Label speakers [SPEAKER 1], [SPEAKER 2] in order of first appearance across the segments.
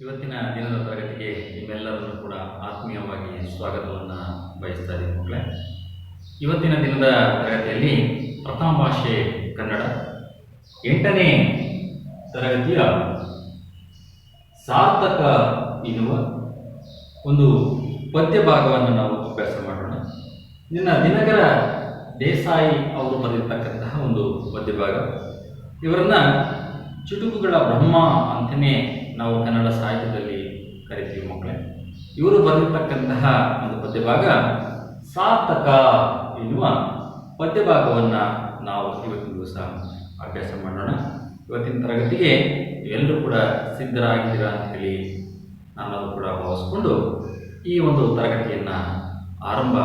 [SPEAKER 1] ಇವತ್ತಿನ ದಿನದ ತರಗತಿಗೆ ನಿಮ್ಮೆಲ್ಲರನ್ನು ಕೂಡ ಆತ್ಮೀಯವಾಗಿ ಸ್ವಾಗತವನ್ನು ಬಯಸ್ತಾ ಇದ್ದೀನಿ ಮಕ್ಕಳೇ. ಇವತ್ತಿನ ದಿನದ ತರಗತಿಯಲ್ಲಿ ಪ್ರಥಮ ಭಾಷೆ ಕನ್ನಡ 8ನೇ ತರಗತಿಯ ಸಾರ್ಥಕ ಎನ್ನುವ ಒಂದು ಪದ್ಯ ಭಾಗವನ್ನು ನಾವು ಅಭ್ಯಾಸ ಮಾಡೋಣ. ಇದನ್ನು ದಿನಕರ ದೇಸಾಯಿ ಅವರು ಬರೆದಿರ್ತಕ್ಕಂತಹ ಒಂದು ಪದ್ಯ ಭಾಗ. ಇವರನ್ನ ಚುಟುಕುಗಳ ಬ್ರಹ್ಮ ಅಂತಲೇ ನಾವು ಕನ್ನಡ ಸಾಹಿತ್ಯದಲ್ಲಿ ಕರಿತೀವಿ ಮಕ್ಕಳೇ. ಇವರು ಬರೆದಿರ್ತಕ್ಕಂತಹ ಒಂದು ಪದ್ಯ ಭಾಗ ಸಾರ್ಥಕ ಎನ್ನುವ ಪದ್ಯ ಭಾಗವನ್ನು ನಾವು ಇವತ್ತಿನ ದಿವಸ ಅಭ್ಯಾಸ ಮಾಡೋಣ. ಇವತ್ತಿನ ತರಗತಿಗೆ ಎಲ್ಲರೂ ಕೂಡ ಸಿದ್ಧರಾಗಿದ್ದೀರಾ ಅಂತ ಹೇಳಿ ನಾನು ಕೂಡ ಭಾವಿಸ್ಕೊಂಡು ಈ ಒಂದು ತರಗತಿಯನ್ನು ಆರಂಭ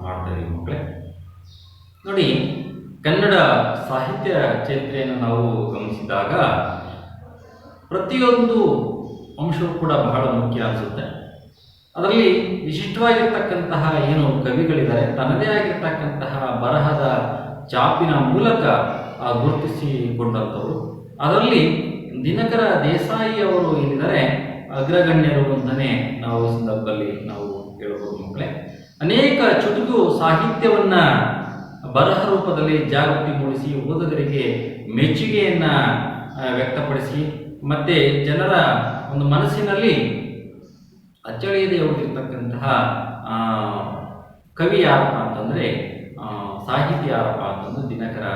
[SPEAKER 1] ಮಾಡ್ತಾ ಇದ್ದೀವಿ ಮಕ್ಕಳೇ. ನೋಡಿ, ಕನ್ನಡ ಸಾಹಿತ್ಯ ಚರಿತ್ರೆಯನ್ನು ನಾವು ಗಮನಿಸಿದಾಗ ಪ್ರತಿಯೊಂದು ಅಂಶವೂ ಕೂಡ ಬಹಳ ಮುಖ್ಯ ಅನಿಸುತ್ತೆ. ಅದರಲ್ಲಿ ವಿಶಿಷ್ಟವಾಗಿರ್ತಕ್ಕಂತಹ ಏನು ಕವಿಗಳಿದ್ದಾರೆ, ತನ್ನದೇ ಆಗಿರ್ತಕ್ಕಂತಹ ಬರಹದ ಚಾಪಿನ ಮೂಲಕ ಗುರುತಿಸಿಕೊಂಡಂಥವರು. ಅದರಲ್ಲಿ ದಿನಕರ ದೇಸಾಯಿ ಅವರು ಏನಿದ್ದಾರೆ ಅಗ್ರಗಣ್ಯರು ಅಂತಲೇ ನಾವು ಸಂದರ್ಭದಲ್ಲಿ ನಾವು ಹೇಳಬಹುದು ಮಕ್ಕಳೇ. ಅನೇಕ ಚುಟುಕು ಸಾಹಿತ್ಯವನ್ನು ಬರಹ ರೂಪದಲ್ಲಿ ಜಾಗೃತಿ ಮೂಡಿಸಿ ಓದುಗರಿಗೆ ಮೆಚ್ಚುಗೆಯನ್ನು ವ್ಯಕ್ತಪಡಿಸಿ ಮತ್ತು ಜನರ ಒಂದು ಮನಸ್ಸಿನಲ್ಲಿ ಅಚ್ಚಳಿಯದೆ ಉಳಿದಿರ್ತಕ್ಕಂತಹ ಕವಿ ಯಾರಪ್ಪ ಅಂತಂದರೆ, ಸಾಹಿತಿ ಯಾರಪ್ಪ ಅಂತಂದ್ರೆ ದಿನಕರ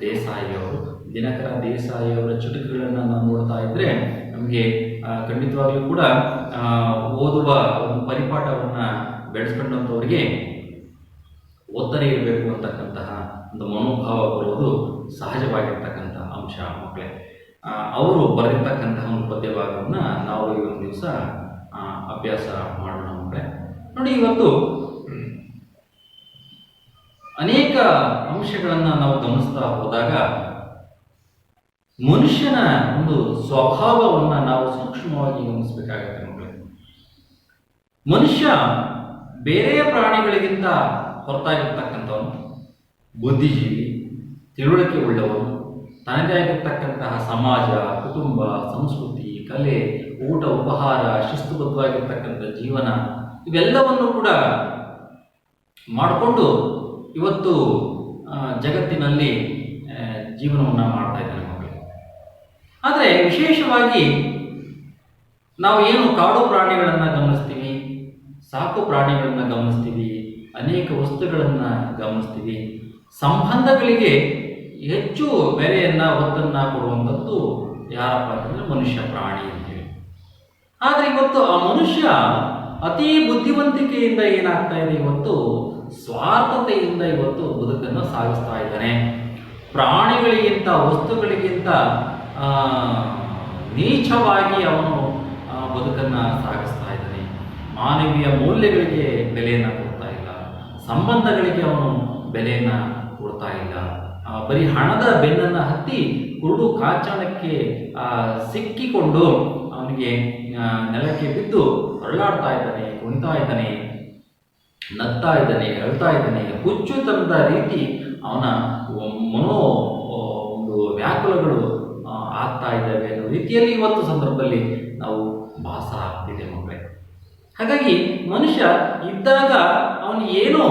[SPEAKER 1] ದೇಸಾಯಿಯವರು. ದಿನಕರ ದೇಸಾಯಿಯವರ ಚುಟುಕುಗಳನ್ನು ನಾವು ನೋಡ್ತಾ ಇದ್ದರೆ ನಮಗೆ ಖಂಡಿತವಾಗ್ಲೂ ಕೂಡ ಓದುವ ಒಂದು ಪರಿಪಾಠವನ್ನು ಬೆಳೆಸ್ಕೊಂಡಂಥವ್ರಿಗೆ ಓದ್ತಾನೆ ಇರಬೇಕು ಅಂತಕ್ಕಂತಹ ಒಂದು ಮನೋಭಾವ ಬರುವುದು ಸಹಜವಾಗಿರ್ತಕ್ಕಂಥ ಅಂಶ ಮಕ್ಕಳೇ. ಅವರು ಬರೆದಿರ್ತಕ್ಕಂತಹ ಒಂದು ಪದ್ಯ ಭಾಗವನ್ನು ನಾವು ಈ ಒಂದು ದಿವಸ ಅಭ್ಯಾಸ ಮಾಡೋಣ ಮಕ್ಕಳೇ. ನೋಡಿ, ಇವತ್ತು ಅನೇಕ ಅಂಶಗಳನ್ನು ನಾವು ಗಮನಿಸ್ತಾ ಹೋದಾಗ ಮನುಷ್ಯನ ಒಂದು ಸ್ವಭಾವವನ್ನು ನಾವು ಸೂಕ್ಷ್ಮವಾಗಿ ಗಮನಿಸಬೇಕಾಗತ್ತೆ ಮಕ್ಕಳೇ. ಮನುಷ್ಯ ಬೇರೆ ಪ್ರಾಣಿಗಳಿಗಿಂತ ಹೊರತಾಗಿರ್ತಕ್ಕಂಥವನು, ಬುದ್ಧಿಜೀವಿ, ತಿಳುವಳಿಕೆ ಉಳ್ಳವನು, ತನ್ನದೇ ಆಗಿರ್ತಕ್ಕಂತಹ ಸಮಾಜ, ಕುಟುಂಬ, ಸಂಸ್ಕೃತಿ, ಕಲೆ, ಊಟ ಉಪಹಾರ, ಶಿಸ್ತುಬದ್ಧವಾಗಿರ್ತಕ್ಕಂಥ ಜೀವನ, ಇವೆಲ್ಲವನ್ನು ಕೂಡ ಮಾಡಿಕೊಂಡು ಇವತ್ತು ಜಗತ್ತಿನಲ್ಲಿ ಜೀವನವನ್ನು ಮಾಡ್ತಾ ಇದ್ದಾನೆ ಮಕ್ಕಳು. ಆದರೆ ವಿಶೇಷವಾಗಿ ನಾವು ಏನು ಕಾಡು ಪ್ರಾಣಿಗಳನ್ನು ಗಮನಿಸ್ತೀವಿ, ಸಾಕು ಪ್ರಾಣಿಗಳನ್ನು ಗಮನಿಸ್ತೀವಿ, ಅನೇಕ ವಸ್ತುಗಳನ್ನು ಗಮನಿಸ್ತೀವಿ. ಸಂಬಂಧಗಳಿಗೆ ಹೆಚ್ಚು ಬೆಲೆಯನ್ನು ಒತ್ತನ್ನು ಕೊಡುವಂಥದ್ದು ಯಾರಪ್ಪ ಅಂತಂದರೆ ಮನುಷ್ಯ, ಪ್ರಾಣಿ ಅಂತೇಳಿ. ಆದರೆ ಇವತ್ತು ಆ ಮನುಷ್ಯ ಅತಿ ಬುದ್ಧಿವಂತಿಕೆಯಿಂದ ಏನಾಗ್ತಾ ಇದೆ, ಇವತ್ತು ಸ್ವಾರ್ಥತೆಯಿಂದ ಇವತ್ತು ಬದುಕನ್ನು ಸಾಗಿಸ್ತಾ ಇದ್ದಾನೆ. ಪ್ರಾಣಿಗಳಿಗಿಂತ, ವಸ್ತುಗಳಿಗಿಂತ ನೀಚವಾಗಿ ಅವನು ಬದುಕನ್ನು ಸಾಗಿಸ್ತಾ ಇದ್ದಾನೆ. ಮಾನವೀಯ ಮೌಲ್ಯಗಳಿಗೆ ಬೆಲೆಯನ್ನು ಕೊಡ್ತಾ ಇಲ್ಲ, ಸಂಬಂಧಗಳಿಗೆ ಅವನು ಬೆಲೆಯನ್ನು ಕೊಡ್ತಾ ಇಲ್ಲ. ಬರೀ ಹಣದ ಬೆನ್ನನ್ನು ಹತ್ತಿ ಕುರುಡು ಕಾಚಾಣಕ್ಕೆ ಸಿಕ್ಕಿಕೊಂಡು ಅವನಿಗೆ ನೆಲಕ್ಕೆ ಬಿದ್ದು ಹೊರಳಾಡ್ತಾ ಇದ್ದಾನೆ, ಕುಣಿತಾ ಇದ್ದಾನೆ, ನಗ್ತಾ ಇದ್ದಾನೆ, ಹೇಳ್ತಾ ಇದ್ದಾನೆ. ಹುಚ್ಚುತನದ ರೀತಿ ಅವನ ಒಂದು ವ್ಯಾಕುಲಗಳು ಆಗ್ತಾ ಇದ್ದಾವೆ ಅನ್ನೋ ರೀತಿಯಲ್ಲಿ ಇವತ್ತು ಸಂದರ್ಭದಲ್ಲಿ ನಾವು ಭಾಸ ಆಗ್ತಿದೆ ಮಕ್ಕಳೇ. ಹಾಗಾಗಿ ಮನುಷ್ಯ ಇದ್ದಾಗ ಅವನು ಏನೋ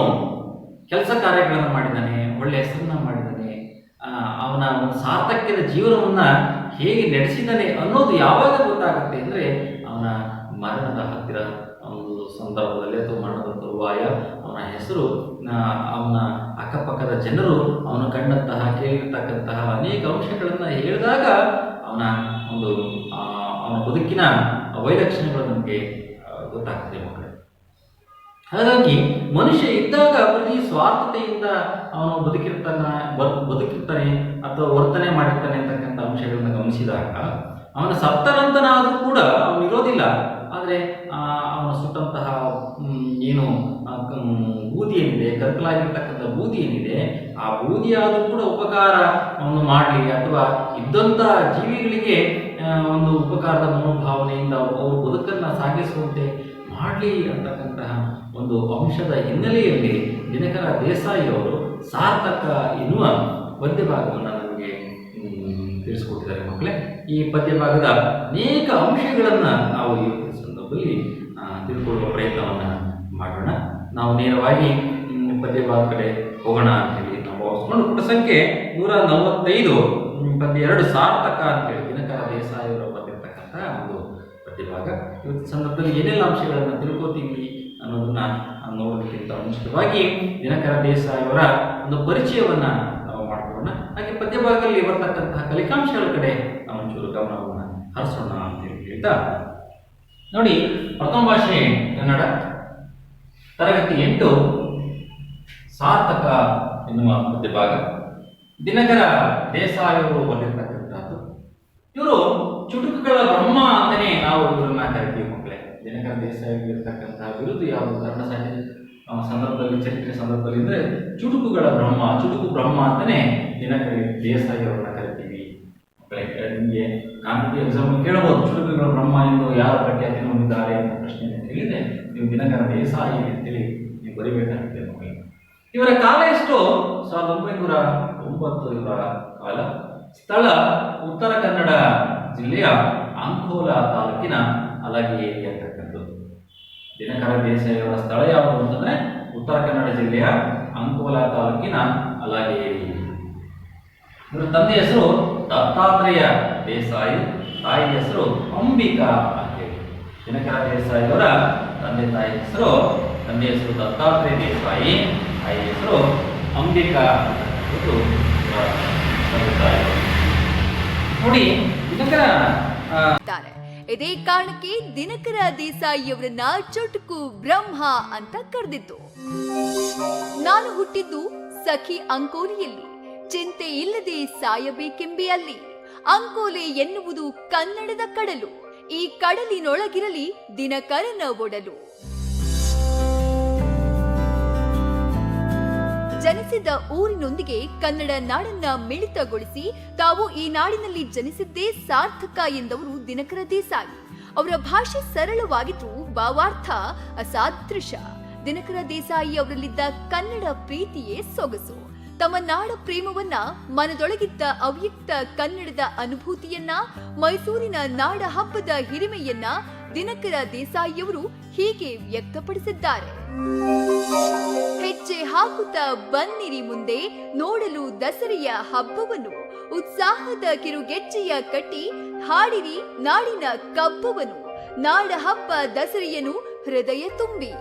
[SPEAKER 1] ಕೆಲಸ ಕಾರ್ಯಗಳನ್ನು ಮಾಡಿದ್ದಾನೆ, ಒಳ್ಳೆ ಹೆಸರನ್ನ ಮಾಡಿದ್ದಾನೆ, ಅವನ ಒಂದು ಸಾರ್ಥಕ್ಯದ ಜೀವನವನ್ನು ಹೇಗೆ ನಡೆಸಿದ್ದಾನೆ ಅನ್ನೋದು ಯಾವಾಗ ಗೊತ್ತಾಗುತ್ತೆ ಅಂದರೆ ಅವನ ಮರಣದ ಹತ್ತಿರ ಒಂದು ಸಂದರ್ಭದಲ್ಲಿ ಅಥವಾ ಮರಣದ ತರುವಾಯ ಅವನ ಹೆಸರು, ಅವನ ಅಕ್ಕಪಕ್ಕದ ಜನರು ಅವನು ಕಂಡಂತಹ ಕೇಳಿರ್ತಕ್ಕಂತಹ ಅನೇಕ ಅಂಶಗಳನ್ನು ಹೇಳಿದಾಗ ಅವನ ಒಂದು ಅವನ ಬದುಕಿನ ವೈಲಕ್ಷಣ್ಯಗಳು ನಮಗೆ ಗೊತ್ತಾಗ್ತದೆ ಮಕ್ಕಳೇ. ಹಾಗಾಗಿ ಮನುಷ್ಯ ಇದ್ದಾಗ ಪ್ರತಿ ಸ್ವಾರ್ಥತೆಯಿಂದ ಅವನು ಬದುಕಿರ್ತಾನೆ ಅಥವಾ ವರ್ತನೆ ಮಾಡಿರ್ತಾನೆ ಅಂತಕ್ಕಂಥ ಅಂಶಗಳನ್ನು ಗಮನಿಸಿದಾಗ ಅವನ ಸತ್ತನಂತನಾದರೂ ಕೂಡ ಅವನು ಇರೋದಿಲ್ಲ. ಆದರೆ ಅವನು ಸುಟ್ಟಂತಹ ಏನು ಬೂದಿ ಏನಿದೆ, ಕರ್ಕಲಾಗಿರ್ತಕ್ಕಂಥ ಬೂದಿ ಏನಿದೆ, ಆ ಬೂದಿಯಾದರೂ ಕೂಡ ಉಪಕಾರ ಅವನು ಮಾಡಲಿ ಅಥವಾ ಇದ್ದಂಥ ಜೀವಿಗಳಿಗೆ ಒಂದು ಉಪಕಾರದ ಮನೋಭಾವನೆಯಿಂದ ಅವರು ಬದುಕನ್ನು ಸಾಗಿಸುವಂತೆ ಮಾಡಲಿ ಅಂತಕ್ಕಂತಹ ಒಂದು ಅಂಶದ ಹಿನ್ನೆಲೆಯಲ್ಲಿ ದಿನಕರ ದೇಸಾಯಿ ಅವರು ಸಾರ್ಥಕ ಎನ್ನುವ ಪದ್ಯ ಭಾಗವನ್ನು ನಮಗೆ ತಿಳಿಸಿಕೊಟ್ಟಿದ್ದಾರೆ ಮಕ್ಕಳೇ. ಈ ಪದ್ಯ ಭಾಗದ ಅನೇಕ ಅಂಶಗಳನ್ನು ನಾವು ಈ ಸಂದರ್ಭದಲ್ಲಿ ತಿಳ್ಕೊಳ್ಳುವ ಪ್ರಯತ್ನವನ್ನು ಮಾಡೋಣ. ನಾವು ನೇರವಾಗಿ ಪದ್ಯ ಭಾಗ ಕಡೆ ಹೋಗೋಣ ಅಂತೇಳಿ ನಾವು ಭಾವಿಸ್ಕೊಂಡು ಪುಟ ಸಂಖ್ಯೆ 145 ಪದ್ಯ 2 ಸಾರ್ಥಕ ಅಂತೇಳಿ ದಿನಕರ ದೇಸಾಯಿ ಅವರು ಬರೆದಿರ್ತಕ್ಕಂಥ ಒಂದು ಪದ್ಯ ಭಾಗ. ಇವತ್ತು ಸಂದರ್ಭದಲ್ಲಿ ಏನೆಲ್ಲ ಅಂಶಗಳನ್ನು ತಿಳ್ಕೊತೀವಿ ಅನ್ನೋದನ್ನ ನೋಡೋದಕ್ಕಿಂತ ಮುಂಚಿತವಾಗಿ ದಿನಕರ ದೇಸಾಯಿ ಅವರ ಒಂದು ಪರಿಚಯವನ್ನ ನಾವು ಮಾಡ್ಕೊಳ್ಳೋಣ. ಹಾಗೆ ಪದ್ಯ ಭಾಗದಲ್ಲಿ ಬರ್ತಕ್ಕಂತಹ ಕಲಿಕಾಂಶಗಳ ಕಡೆ ನಾವು ಒಂಚೂರು ಗಮನವನ್ನು ಹರಿಸೋಣ ಅಂತೇಳಿ ಹೇಳ್ತಾ ನೋಡಿ, ಪ್ರಥಮ ಭಾಷೆ ಕನ್ನಡ, ತರಗತಿ 8 ಸಾರ್ಥಕ ಎನ್ನುವ ಪದ್ಯ ಭಾಗ ದಿನಕರ ದೇಸಾಯಿ ಅವರು ಬರೆದಿರ್ತಕ್ಕಂಥದ್ದು. ಇವರು ಚುಟುಕುಗಳ ಬ್ರಹ್ಮ ಅಂತಾನೆ ನಾವು ಇವರನ್ನ ಕರಿತೀವಿ ಮಕ್ಕಳೇ. ದಿನಕರ ದೇಸಾಯಿ ಇರತಕ್ಕಂತಹ ಬಿರುದು ಯಾವುದು ಕನ್ನಡ ಸಾಹಿತ್ಯ ಸಂದರ್ಭದಲ್ಲಿ, ಚರಿತ್ರೆ ಸಂದರ್ಭದಲ್ಲಿ ಅಂದರೆ ಚುಟುಕುಗಳ ಬ್ರಹ್ಮ, ಚುಟುಕು ಬ್ರಹ್ಮ ಅಂತಾನೆ ದಿನಕರ ದೇಸಾಯಿ ಅವರನ್ನ ಕರಿತೀವಿ ಮಕ್ಕಳೇ. ನಿಮಗೆ ಕಾಂಪಿಟೇಟಿವ್ ಎಕ್ಸಾಮ್ ಕೇಳಬಹುದು, ಚುಟುಕುಗಳ ಬ್ರಹ್ಮ ಎಂದು ಯಾರು ಪ್ರಖ್ಯಾತಿಯನ್ನು ಹೊಂದಿದ್ದಾರೆ ಅಂತ ಪ್ರಶ್ನೆಯನ್ನು ಕೇಳಿದ್ರೆ ನೀವು ದಿನಕರ ದೇಸಾಯಿ ಅಂತೇಳಿ ನೀವು ಬರಿಬೇಕಾಗುತ್ತೆ ಮಕ್ಕಳಿಗೆ. ಇವರ ಕಾಲ ಎಷ್ಟು? 1909 ಇವರ ಕಾಲ. ಸ್ಥಳ ಉತ್ತರ ಕನ್ನಡ ಜಿಲ್ಲೆಯ ಅಂಕೋಲಾ ತಾಲೂಕಿನ ಅಲಗೇರಿ ಅಂತಕ್ಕಂಥದ್ದು. ದಿನಕರ ದೇಸಾಯಿಯವರ ಸ್ಥಳ ಯಾವುದು ಅಂತಂದ್ರೆ ಉತ್ತರ ಕನ್ನಡ ಜಿಲ್ಲೆಯ ಅಂಕೋಲಾ ತಾಲೂಕಿನ ಅಲಗೇರಿ. ಇವರ ತಂದೆ ಹೆಸರು ದತ್ತಾತ್ರೇಯ ದೇಸಾಯಿ, ತಾಯಿ ಹೆಸರು ಅಂಬಿಕಾ ಅಂತೇಳಿ. ದಿನಕರ ದೇಸಾಯಿಯವರ ತಂದೆ ಹೆಸರು ದತ್ತಾತ್ರೇಯ ದೇಸಾಯಿ, ತಾಯಿ ಹೆಸರು ಅಂಬಿಕಾ ಅಂತ ನೋಡಿ. ದಿನಕರ
[SPEAKER 2] ಇದೇ ಕಾರಣಕ್ಕೆ ದಿನಕರ ದೇಸಾಯಿಯವರನ್ನ ಚುಟುಕು ಬ್ರಹ್ಮ ಅಂತ ಕರೆದಿದ್ದು. ನಾನು ಹುಟ್ಟಿದ್ದು ಸಖಿ ಅಂಕೋಲಿಯಲ್ಲಿ, ಚಿಂತೆ ಇಲ್ಲದೆ ಸಾಯಬೇಕೆಂಬೆ ಅಲ್ಲಿ. ಅಂಕೋಲೆ ಎನ್ನುವುದು ಕನ್ನಡದ ಕಡಲು, ಈ ಕಡಲಿನೊಳಗಿರಲಿ ದಿನಕರನ ಒಡಲು. ಜನಿಸಿದ ಊರಿನೊಂದಿಗೆ ಕನ್ನಡ ನಾಡನ್ನ ಮಿಳಿತಗೊಳಿಸಿ ತಾವು ಈ ನಾಡಿನಲ್ಲಿ ಜನಿಸಿದ್ದೇ ಸಾರ್ಥಕ ಎಂದವರು ದಿನಕರ ದೇಸಾಯಿ. ಅವರ ಭಾಷೆ ಸರಳವಾಗಿದ್ದು ಭಾವಾರ್ಥ ಅಸಾದೃಶ. ದಿನಕರ ದೇಸಾಯಿ ಅವರಲ್ಲಿದ್ದ ಕನ್ನಡ ಪ್ರೀತಿಯೇ ಸೊಗಸು. ತಮ್ಮ ನಾಡ ಪ್ರೇಮವನ್ನ, ಮನದೊಳಗಿದ್ದ ಅವ್ಯಕ್ತ ಕನ್ನಡದ ಅನುಭೂತಿಯನ್ನ, ಮೈಸೂರಿನ ನಾಡ ಹಬ್ಬದ ಹಿರಿಮೆಯನ್ನ ದಿನಕರ ದೇಸಾಯಿಯವರು ಹೀಗೆ ವ್ಯಕ್ತಪಡಿಸಿದ್ದಾರೆ. ಹೆಜ್ಜೆ ಹಾಕುತ್ತಾ ಬನ್ನಿರಿ ಮುಂದೆ ನೋಡಲು ದಸರೆಯ ಹಬ್ಬವನ್ನು, ಉತ್ಸಾಹದ ಕಿರುಗೆಜ್ಜೆಯ ಕಟ್ಟಿ ಹಾಡಿರಿ ನಾಡಿನ ಕಬ್ಬವನ್ನು, ನಾಡ ಹಬ್ಬ ದಸರೆಯನ್ನು ಹೃದಯ ತುಂಬಿ.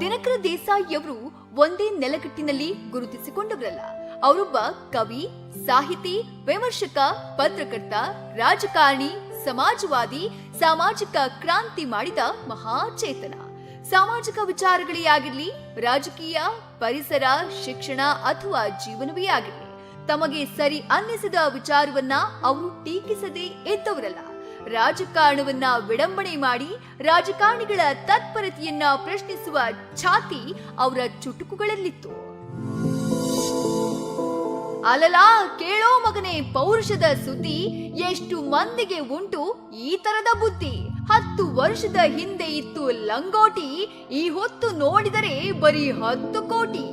[SPEAKER 2] ದಿನಕರ ದೇಸಾಯಿಯವರು ಒಂದೇ ನೆಲಗಟ್ಟಿನಲ್ಲಿ ಗುರುತಿಸಿಕೊಂಡವರಲ್ಲ. ಅವರೊಬ್ಬ ಕವಿ, ಸಾಹಿತಿ, ವಿಮರ್ಶಕ, ಪತ್ರಕರ್ತ, ರಾಜಕಾರಣಿ, ಸಮಾಜವಾದಿ, ಸಾಮಾಜಿಕ ಕ್ರಾಂತಿ ಮಾಡಿದ ಮಹಾಚೇತನ. ಸಾಮಾಜಿಕ ವಿಚಾರಗಳೇ ಆಗಿರಲಿ, ರಾಜಕೀಯ, ಪರಿಸರ, ಶಿಕ್ಷಣ ಅಥವಾ ಜೀವನವೇ ಆಗಿರಲಿ, ತಮಗೆ ಸರಿ ಅನ್ನಿಸಿದ ವಿಚಾರವನ್ನ ಅವರು ಟೀಕಿಸದೇ ಇದ್ದವರಲ್ಲ. ರಾಜಕಾರಣವನ್ನ ವಿಡಂಬನೆ ಮಾಡಿ ರಾಜಕಾರಣಿಗಳ ತತ್ಪರತೆಯನ್ನ ಪ್ರಶ್ನಿಸುವ ಛಾತಿ ಅವರ ಚುಟುಕುಗಳಲ್ಲಿತ್ತು. ಅಲಲಾ ಕೇಳೋ ಮಗನೇ ಪೌರುಷದ ಸುದ್ದಿ, ಎಷ್ಟು ಮಂದಿಗೆ ಉಂಟು ಈ ತರದ ಬುದ್ಧಿ. 10 ವರ್ಷದ ಹಿಂದೆ ಇತ್ತು ಲಂಗೋಟಿ, ಈ ಹೊತ್ತು ನೋಡಿದರೆ ಬರೀ 10 ಕೋಟಿ.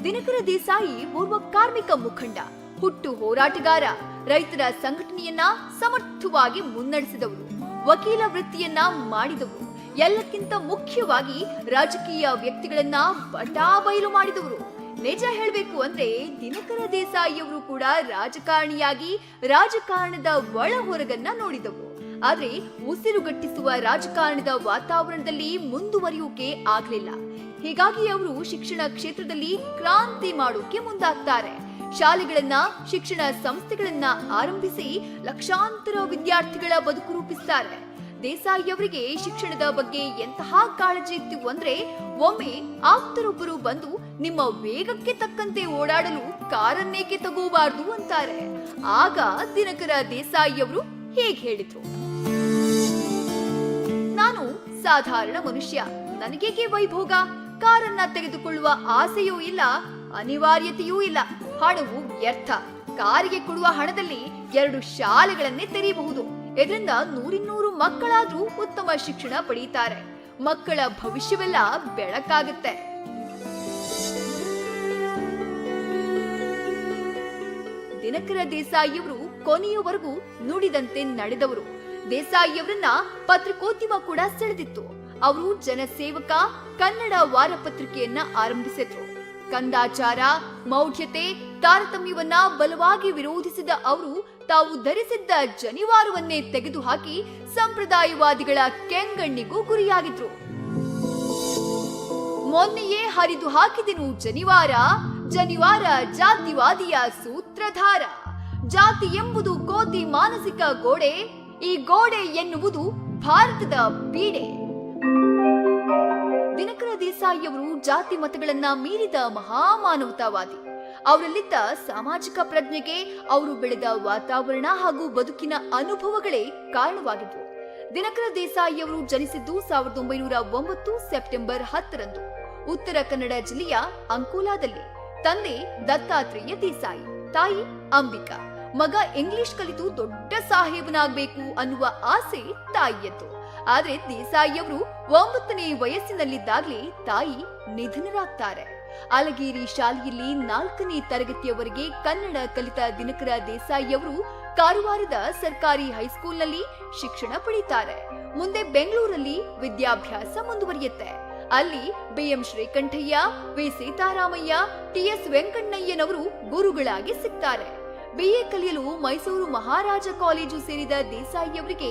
[SPEAKER 2] ದಿನಕರ ದೇಸಾಯಿ ಓರ್ವ ಕಾರ್ಮಿಕ ಮುಖಂಡ, ಹುಟ್ಟು ಹೋರಾಟಗಾರ, ರೈತರ ಸಂಘಟನೆಯನ್ನ ಸಮರ್ಥವಾಗಿ ಮುನ್ನಡೆಸಿದವರು, ವಕೀಲ ವೃತ್ತಿಯನ್ನ ಮಾಡಿದವರು, ಎಲ್ಲಕ್ಕಿಂತ ಮುಖ್ಯವಾಗಿ ರಾಜಕೀಯ ವ್ಯಕ್ತಿಗಳನ್ನ ಬಟಾಬೈಲು ಮಾಡಿದವರು. ನಿಜ ಹೇಳಬೇಕು ಅಂದ್ರೆ ದಿನಕರ ದೇಸಾಯಿಯವರು ಕೂಡ ರಾಜಕಾರಣಿಯಾಗಿ ರಾಜಕಾರಣದ ಒಳ ಹೊರಗನ್ನ ನೋಡಿದವರು. ಆದ್ರೆ ಉಸಿರುಗಟ್ಟಿಸುವ ರಾಜಕಾರಣದ ವಾತಾವರಣದಲ್ಲಿ ಮುಂದುವರಿಯೋಕೆ ಆಗ್ಲಿಲ್ಲ. ಹೀಗಾಗಿ ಅವರು ಶಿಕ್ಷಣ ಕ್ಷೇತ್ರದಲ್ಲಿ ಕ್ರಾಂತಿ ಮಾಡೋಕೆ ಮುಂದಾಗ್ತಾರೆ. ಶಾಲೆಗಳನ್ನ, ಶಿಕ್ಷಣ ಸಂಸ್ಥೆಗಳನ್ನ ಆರಂಭಿಸಿ ಲಕ್ಷಾಂತರ ವಿದ್ಯಾರ್ಥಿಗಳ ಬದುಕು ರೂಪಿಸ್ತಾರೆ. ದೇಸಾಯಿ ಅವರಿಗೆ ಶಿಕ್ಷಣದ ಬಗ್ಗೆ ಎಂತಹ ಕಾಳಜಿ ಇತ್ತು ಅಂದ್ರೆ, ಒಮ್ಮೆ ಆಪ್ತರೊಬ್ಬರು ಬಂದು ನಿಮ್ಮ ವೇಗಕ್ಕೆ ತಕ್ಕಂತೆ ಓಡಾಡಲು ಕಾರನ್ನೇಕೆ ತಗೋಬಾರ್ದು ಅಂತಾರೆ. ಆಗ ದಿನಕರ ದೇಸಾಯಿ ಅವರು ಹೇಗೆ ಹೇಳಿದ್ರು, ನಾನು ಸಾಧಾರಣ ಮನುಷ್ಯ, ನನಗೇಕೆ ವೈಭೋಗ, ಕಾರನ್ನ ತೆಗೆದುಕೊಳ್ಳುವ ಆಸೆಯೂ ಇಲ್ಲ, ಅನಿವಾರ್ಯತೆಯೂ ಇಲ್ಲ. ಹಣವು ವ್ಯರ್ಥ. ಕಾರಿಗೆ ಕೊಡುವ ಹಣದಲ್ಲಿ 2 ಶಾಲೆಗಳನ್ನೇ ತೆರೆಯಬಹುದು. ಇದರಿಂದ 100 ಮಕ್ಕಳಾದ್ರೂ ಉತ್ತಮ ಶಿಕ್ಷಣ ಪಡೆಯುತ್ತಾರೆ. ಮಕ್ಕಳ ಭವಿಷ್ಯವೆಲ್ಲ ಬೆಳಕಾಗುತ್ತೆ. ದಿನಕರ ದೇಸಾಯಿಯವರು ಕೊನೆಯವರೆಗೂ ನುಡಿದಂತೆ ನಡೆದವರು. ದೇಸಾಯಿಯವರನ್ನ ಪತ್ರಿಕೋದ್ಯಮ ಕೂಡ ಸೆಳೆದಿತ್ತು. ಅವರು ಜನಸೇವಕ ಕನ್ನಡ ವಾರಪತ್ರಿಕೆಯನ್ನ ಆರಂಭಿಸಿದ್ರು. ಕಂದಾಚಾರ, ಮೌಢ್ಯತೆ, ತಾರತಮ್ಯವನ್ನ ಬಲವಾಗಿ ವಿರೋಧಿಸಿದ ಅವರು ತಾವು ಧರಿಸಿದ್ದ ಜನಿವಾರವನ್ನೇ ತೆಗೆದುಹಾಕಿ ಸಂಪ್ರದಾಯವಾದಿಗಳ ಕೆಂಗಣ್ಣಿಗೂ ಗುರಿಯಾಗಿದ್ರು. ಮೊನ್ನೆಯೇ ಹರಿದು ಹಾಕಿದೆನು ಜನಿವಾರ, ಜನಿವಾರ ಜಾತಿವಾದಿಯ ಸೂತ್ರಧಾರ. ಜಾತಿ ಎಂಬುದು ಕೋತಿ ಮಾನಸಿಕ ಗೋಡೆ, ಈ ಗೋಡೆ ಎನ್ನುವುದು ಭಾರತದ ಬೀಡೆ. ದಿನಕರ ದೇಸಾಯಿಯವರು ಜಾತಿ ಮತಗಳನ್ನ ಮೀರಿದ ಮಹಾಮಾನವತಾವಾದಿ. ಅವರಲ್ಲಿದ್ದ ಸಾಮಾಜಿಕ ಪ್ರಜ್ಞೆಗೆ ಅವರು ಬೆಳೆದ ವಾತಾವರಣ ಹಾಗೂ ಬದುಕಿನ ಅನುಭವಗಳೇ ಕಾರಣವಾಗಿದ್ವು. ದಿನಕರ ದೇಸಾಯಿಯವರು ಜನಿಸಿದ್ದು 1909 ಸೆಪ್ಟೆಂಬರ್ 10ರಂದು ಉತ್ತರ ಕನ್ನಡ ಜಿಲ್ಲೆಯ ಅಂಕೋಲಾದಲ್ಲಿ. ತಂದೆ ದತ್ತಾತ್ರೇಯ ದೇಸಾಯಿ, ತಾಯಿ ಅಂಬಿಕಾ. ಮಗ ಇಂಗ್ಲಿಷ್ ಕಲಿತು ದೊಡ್ಡ ಸಾಹೇಬನಾಗಬೇಕು ಅನ್ನುವ ಆಸೆ ತಾಯಿಯದ್ದು. ಆದ್ರೆ ದೇಸಾಯಿಯವರು 9ನೇ ವಯಸ್ಸಿನಲ್ಲಿದ್ದಾಗಲೇ ತಾಯಿ ನಿಧನರಾಗ್ತಾರೆ. ಅಲಗೇರಿ ಶಾಲೆಯಲ್ಲಿ 4ನೇ ತರಗತಿಯವರೆಗೆ ಕನ್ನಡ ಕಲಿತ ದಿನಕರ ದೇಸಾಯಿಯವರು ಕಾರವಾರದ ಸರ್ಕಾರಿ ಹೈಸ್ಕೂಲ್ನಲ್ಲಿ ಶಿಕ್ಷಣ ಪಡೀತಾರೆ. ಮುಂದೆ ಬೆಂಗಳೂರಲ್ಲಿ ವಿದ್ಯಾಭ್ಯಾಸ ಮುಂದುವರಿಯುತ್ತೆ. ಅಲ್ಲಿ BM Srikantaiah, V Sitaramaiah, TS ವೆಂಕಣ್ಣಯ್ಯನವರು ಗುರುಗಳಾಗಿ ಸಿಗ್ತಾರೆ. BA ಕಲಿಯಲು ಮೈಸೂರು ಮಹಾರಾಜ ಕಾಲೇಜು ಸೇರಿದ ದೇಸಾಯಿಯವರಿಗೆ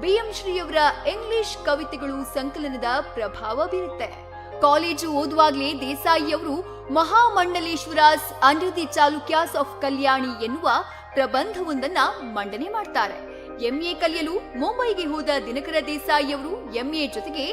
[SPEAKER 2] BM ಶ್ರೀಯವರ ಇಂಗ್ಲಿಷ್ ಕವಿತೆಗಳು ಸಂಕಲನದ ಪ್ರಭಾವ ಬೀರುತ್ತೆ. ಕಾಲೇಜು ಓದುವಾಗಲೇ ದೇಸಾಯಿಯವರು Mahamandaleshwaras under the Chalukyas of Kalyani ಎನ್ನುವ ಪ್ರಬಂಧವೊಂದನ್ನ ಮಂಡನೆ ಮಾಡ್ತಾರೆ. MA ಕಲಿಯಲು ಮುಂಬೈಗೆ ಹೋದ ದಿನಕರ ದೇಸಾಯಿಯವರು MA ಜೊತೆಗೆ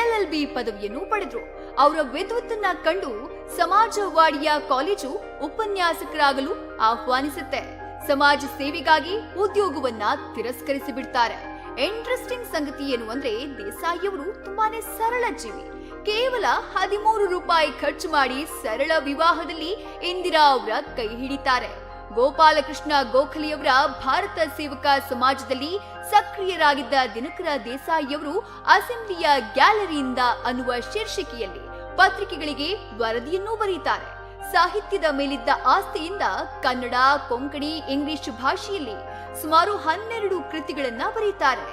[SPEAKER 2] LLB ಪದವಿಯನ್ನು ಪಡೆದ್ರು. ಅವರ ವಿದ್ವತ್ತನ್ನ ಕಂಡು ಸಮಾಜವಾಡಿಯ ಕಾಲೇಜು ಉಪನ್ಯಾಸಕರಾಗಲು ಆಹ್ವಾನಿಸುತ್ತೆ. ಸಮಾಜ ಸೇವೆಗಾಗಿ ಉದ್ಯೋಗವನ್ನ ತಿರಸ್ಕರಿಸಿ ಬಿಡ್ತಾರೆ. ಇಂಟ್ರೆಸ್ಟಿಂಗ್ ಸಂಗತಿ ಏನು ಅಂದ್ರೆ ದೇಸಾಯಿಯವರು ತುಂಬಾನೇ ಸರಳ ಜೀವಿ. ಕೇವಲ 13 ರೂಪಾಯಿ ಖರ್ಚು ಮಾಡಿ ಸರಳ ವಿವಾಹದಲ್ಲಿ ಇಂದಿರಾ ಅವರ ಕೈ ಹಿಡಿತಾರೆ. ಗೋಪಾಲಕೃಷ್ಣ ಗೋಖಲೆಯವರ ಭಾರತ ಸೇವಕ ಸಮಾಜದಲ್ಲಿ ಸಕ್ರಿಯರಾಗಿದ್ದ ದಿನಕರ ದೇಸಾಯಿಯವರು ಅಸೆಂಬ್ಲಿಯ ಗ್ಯಾಲರಿಯಿಂದ ಅನ್ನುವ ಶೀರ್ಷಿಕೆಯಲ್ಲಿ ಪತ್ರಿಕೆಗಳಿಗೆ ವರದಿಯನ್ನೂ ಬರೀತಾರೆ. ಸಾಹಿತ್ಯದ ಮೇಲಿದ್ದ ಆಸ್ತಿಯಿಂದ ಕನ್ನಡ, ಕೊಂಕಣಿ, ಇಂಗ್ಲಿಷ್ ಭಾಷೆಯಲ್ಲಿ ಸುಮಾರು 12 ಕೃತಿಗಳನ್ನ ಬರೀತಾರೆ.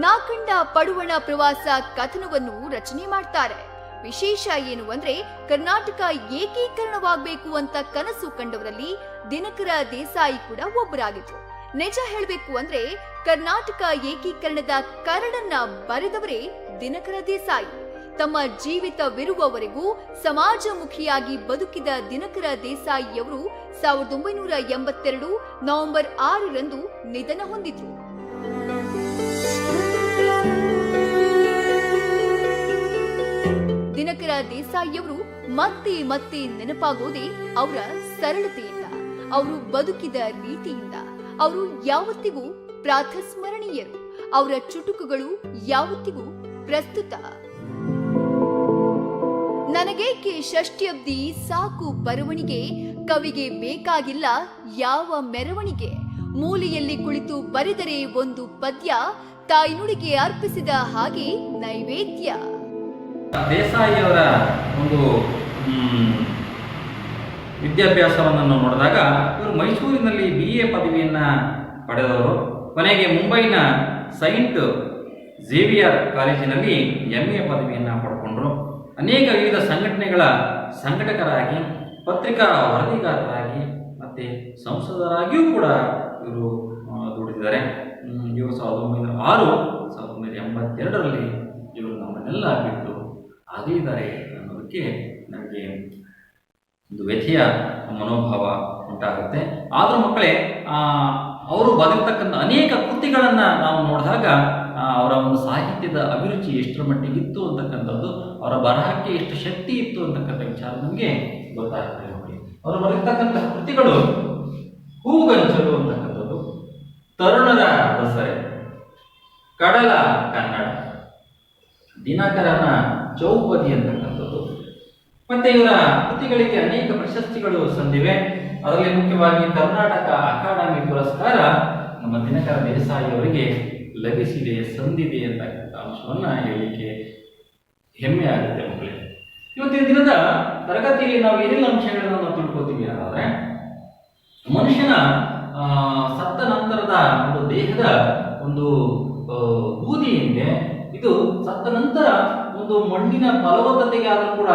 [SPEAKER 2] ನಾಕಂಡ ಪಡುವಣ ಪ್ರವಾಸ ಕಥನವನ್ನು ರಚನೆ ಮಾಡ್ತಾರೆ. ವಿಶೇಷ ಏನು ಅಂದ್ರೆ ಕರ್ನಾಟಕ ಏಕೀಕರಣವಾಗಬೇಕು ಅಂತ ಕನಸು ಕಂಡವರಲ್ಲಿ ದಿನಕರ ದೇಸಾಯಿ ಕೂಡ ಒಬ್ಬರಾಗಿದ್ರು. ನಿಜ ಹೇಳಬೇಕು ಅಂದ್ರೆ ಕರ್ನಾಟಕ ಏಕೀಕರಣದ ಕರಡನ್ನ ಬರೆದವರೇ ದಿನಕರ ದೇಸಾಯಿ. ತಮ್ಮ ಜೀವಿತವಿರುವವರೆಗೂ ಸಮಾಜಮುಖಿಯಾಗಿ ಬದುಕಿದ ದಿನಕರ ದೇಸಾಯಿಯವರು 1982 ನವೆಂಬರ್ 6ರಂದು ನಿಧನ ಹೊಂದಿದ್ರು. ದಿನಕರ ದೇಸಾಯಿಯವರು ಮತ್ತೆ ಮತ್ತೆ ನೆನಪಾಗೋದೇ ಅವರ ಸರಳತೆಯಿಂದ, ಅವರು ಬದುಕಿದ ರೀತಿಯಿಂದ. ಅವರು ಯಾವತ್ತಿಗೂ ಪ್ರಾತಸ್ಮರಣೀಯರು. ಅವರ ಚುಟುಕುಗಳು ಯಾವತ್ತಿಗೂ ಪ್ರಸ್ತುತ. ನನಗೇಕೆ ಷಷ್ಠ್ಯಬ್ದಿ ಸಾಕು ಬರವಣಿಗೆ, ಕವಿಗೆ ಬೇಕಾಗಿಲ್ಲ ಯಾವ ಮೆರವಣಿಗೆ. ಮೂಲೆಯಲ್ಲಿ ಕುಳಿತು ಬರೆದರೆ ಒಂದು ಪದ್ಯ, ತಾಯ್ನುಡಿಗೆ ಅರ್ಪಿಸಿದ ಹಾಗೆ ನೈವೇದ್ಯ.
[SPEAKER 1] ದೇಸಾಯಿಯವರ ಒಂದು ವಿದ್ಯಾಭ್ಯಾಸವನ್ನು ನೋಡಿದಾಗ ಇವರು ಮೈಸೂರಿನಲ್ಲಿ BA ಪದವಿಯನ್ನು ಪಡೆದವರು. ಕೊನೆಗೆ ಮುಂಬೈನ ಸೈಂಟ್ ಝೇವಿಯರ್ ಕಾಲೇಜಿನಲ್ಲಿ MA ಪದವಿಯನ್ನು ಪಡ್ಕೊಂಡ್ರು. ಅನೇಕ ವಿವಿಧ ಸಂಘಟನೆಗಳ ಸಂಘಟಕರಾಗಿ, ಪತ್ರಿಕಾ ವರದಿಗಾರರಾಗಿ ಮತ್ತು ಸಂಸದರಾಗಿಯೂ ಕೂಡ ಇವರು ದುಡಿದಿದ್ದಾರೆ. ಇವರು 1906 1982ರಲ್ಲಿ ಇವರು ನಮ್ಮನ್ನೆಲ್ಲ ಬಿಟ್ಟು ಆಗಲಿದ್ದಾರೆ ಅನ್ನೋದಕ್ಕೆ ನನಗೆ ಒಂದು ವ್ಯಥೆಯ ಮನೋಭಾವ ಉಂಟಾಗುತ್ತೆ. ಆದರೂ ಮಕ್ಕಳೇ, ಅವರು ಬರೆದಿರ್ತಕ್ಕಂಥ ಅನೇಕ ಕೃತಿಗಳನ್ನು ನಾವು ನೋಡಿದಾಗ ಅವರ ಒಂದು ಸಾಹಿತ್ಯದ ಅಭಿರುಚಿ ಎಷ್ಟರ ಮಟ್ಟಿಗಿತ್ತು ಅಂತಕ್ಕಂಥದ್ದು, ಅವರ ಬರಹಕ್ಕೆ ಎಷ್ಟು ಶಕ್ತಿ ಇತ್ತು ಅಂತಕ್ಕಂಥ ವಿಚಾರ ನಮಗೆ ಗೊತ್ತಾಗುತ್ತೆ. ಅವರು ಬರೆದಿರ್ತಕ್ಕಂಥ ಕೃತಿಗಳು ಹೂಗಂಚಲು ಅಂತಕ್ಕಂಥದ್ದು, ತರುಣರ ದಸರೆ, ಕಡಲ ಕನ್ನಡ, ದಿನಕರನ ಚೌಪದಿ ಅಂತಕ್ಕಂಥದ್ದು. ಮತ್ತೆ ಇವರ ಕೃತಿಗಳಿಗೆ ಅನೇಕ ಪ್ರಶಸ್ತಿಗಳು ಸಂದಿವೆ. ಅದರಲ್ಲಿ ಮುಖ್ಯವಾಗಿ ಕರ್ನಾಟಕ ಅಕಾಡೆಮಿ ಪುರಸ್ಕಾರ ನಮ್ಮ ದಿನಕರ ದೇಸಾಯಿ ಅವರಿಗೆ ಲಭಿಸಿದೆ, ಸಂದಿದೆ ಅಂತಕ್ಕಂಥ ಅಂಶವನ್ನ ಹೇಳಲಿಕ್ಕೆ ಹೆಮ್ಮೆ ಆಗುತ್ತೆ ಮಕ್ಕಳೇ. ಇವತ್ತಿನ ದಿನದ ತರಗತಿಯಲ್ಲಿ ನಾವು ಏನೆಲ್ಲ ಅಂಶಗಳನ್ನು ನಾವು ತಿಳ್ಕೊತೀವಿ ಅನ್ನೋದ್ರೆ, ಮನುಷ್ಯನ ಸತ್ತ ನಂತರದ ಒಂದು ದೇಹದ ಒಂದು ಬೂದಿ ಏನಿದೆ ಇದು ಸತ್ತ ನಂತರ ಒಂದು ಮಣ್ಣಿನ ಫಲವತ್ತತೆಗೆ ಆದರೂ ಕೂಡ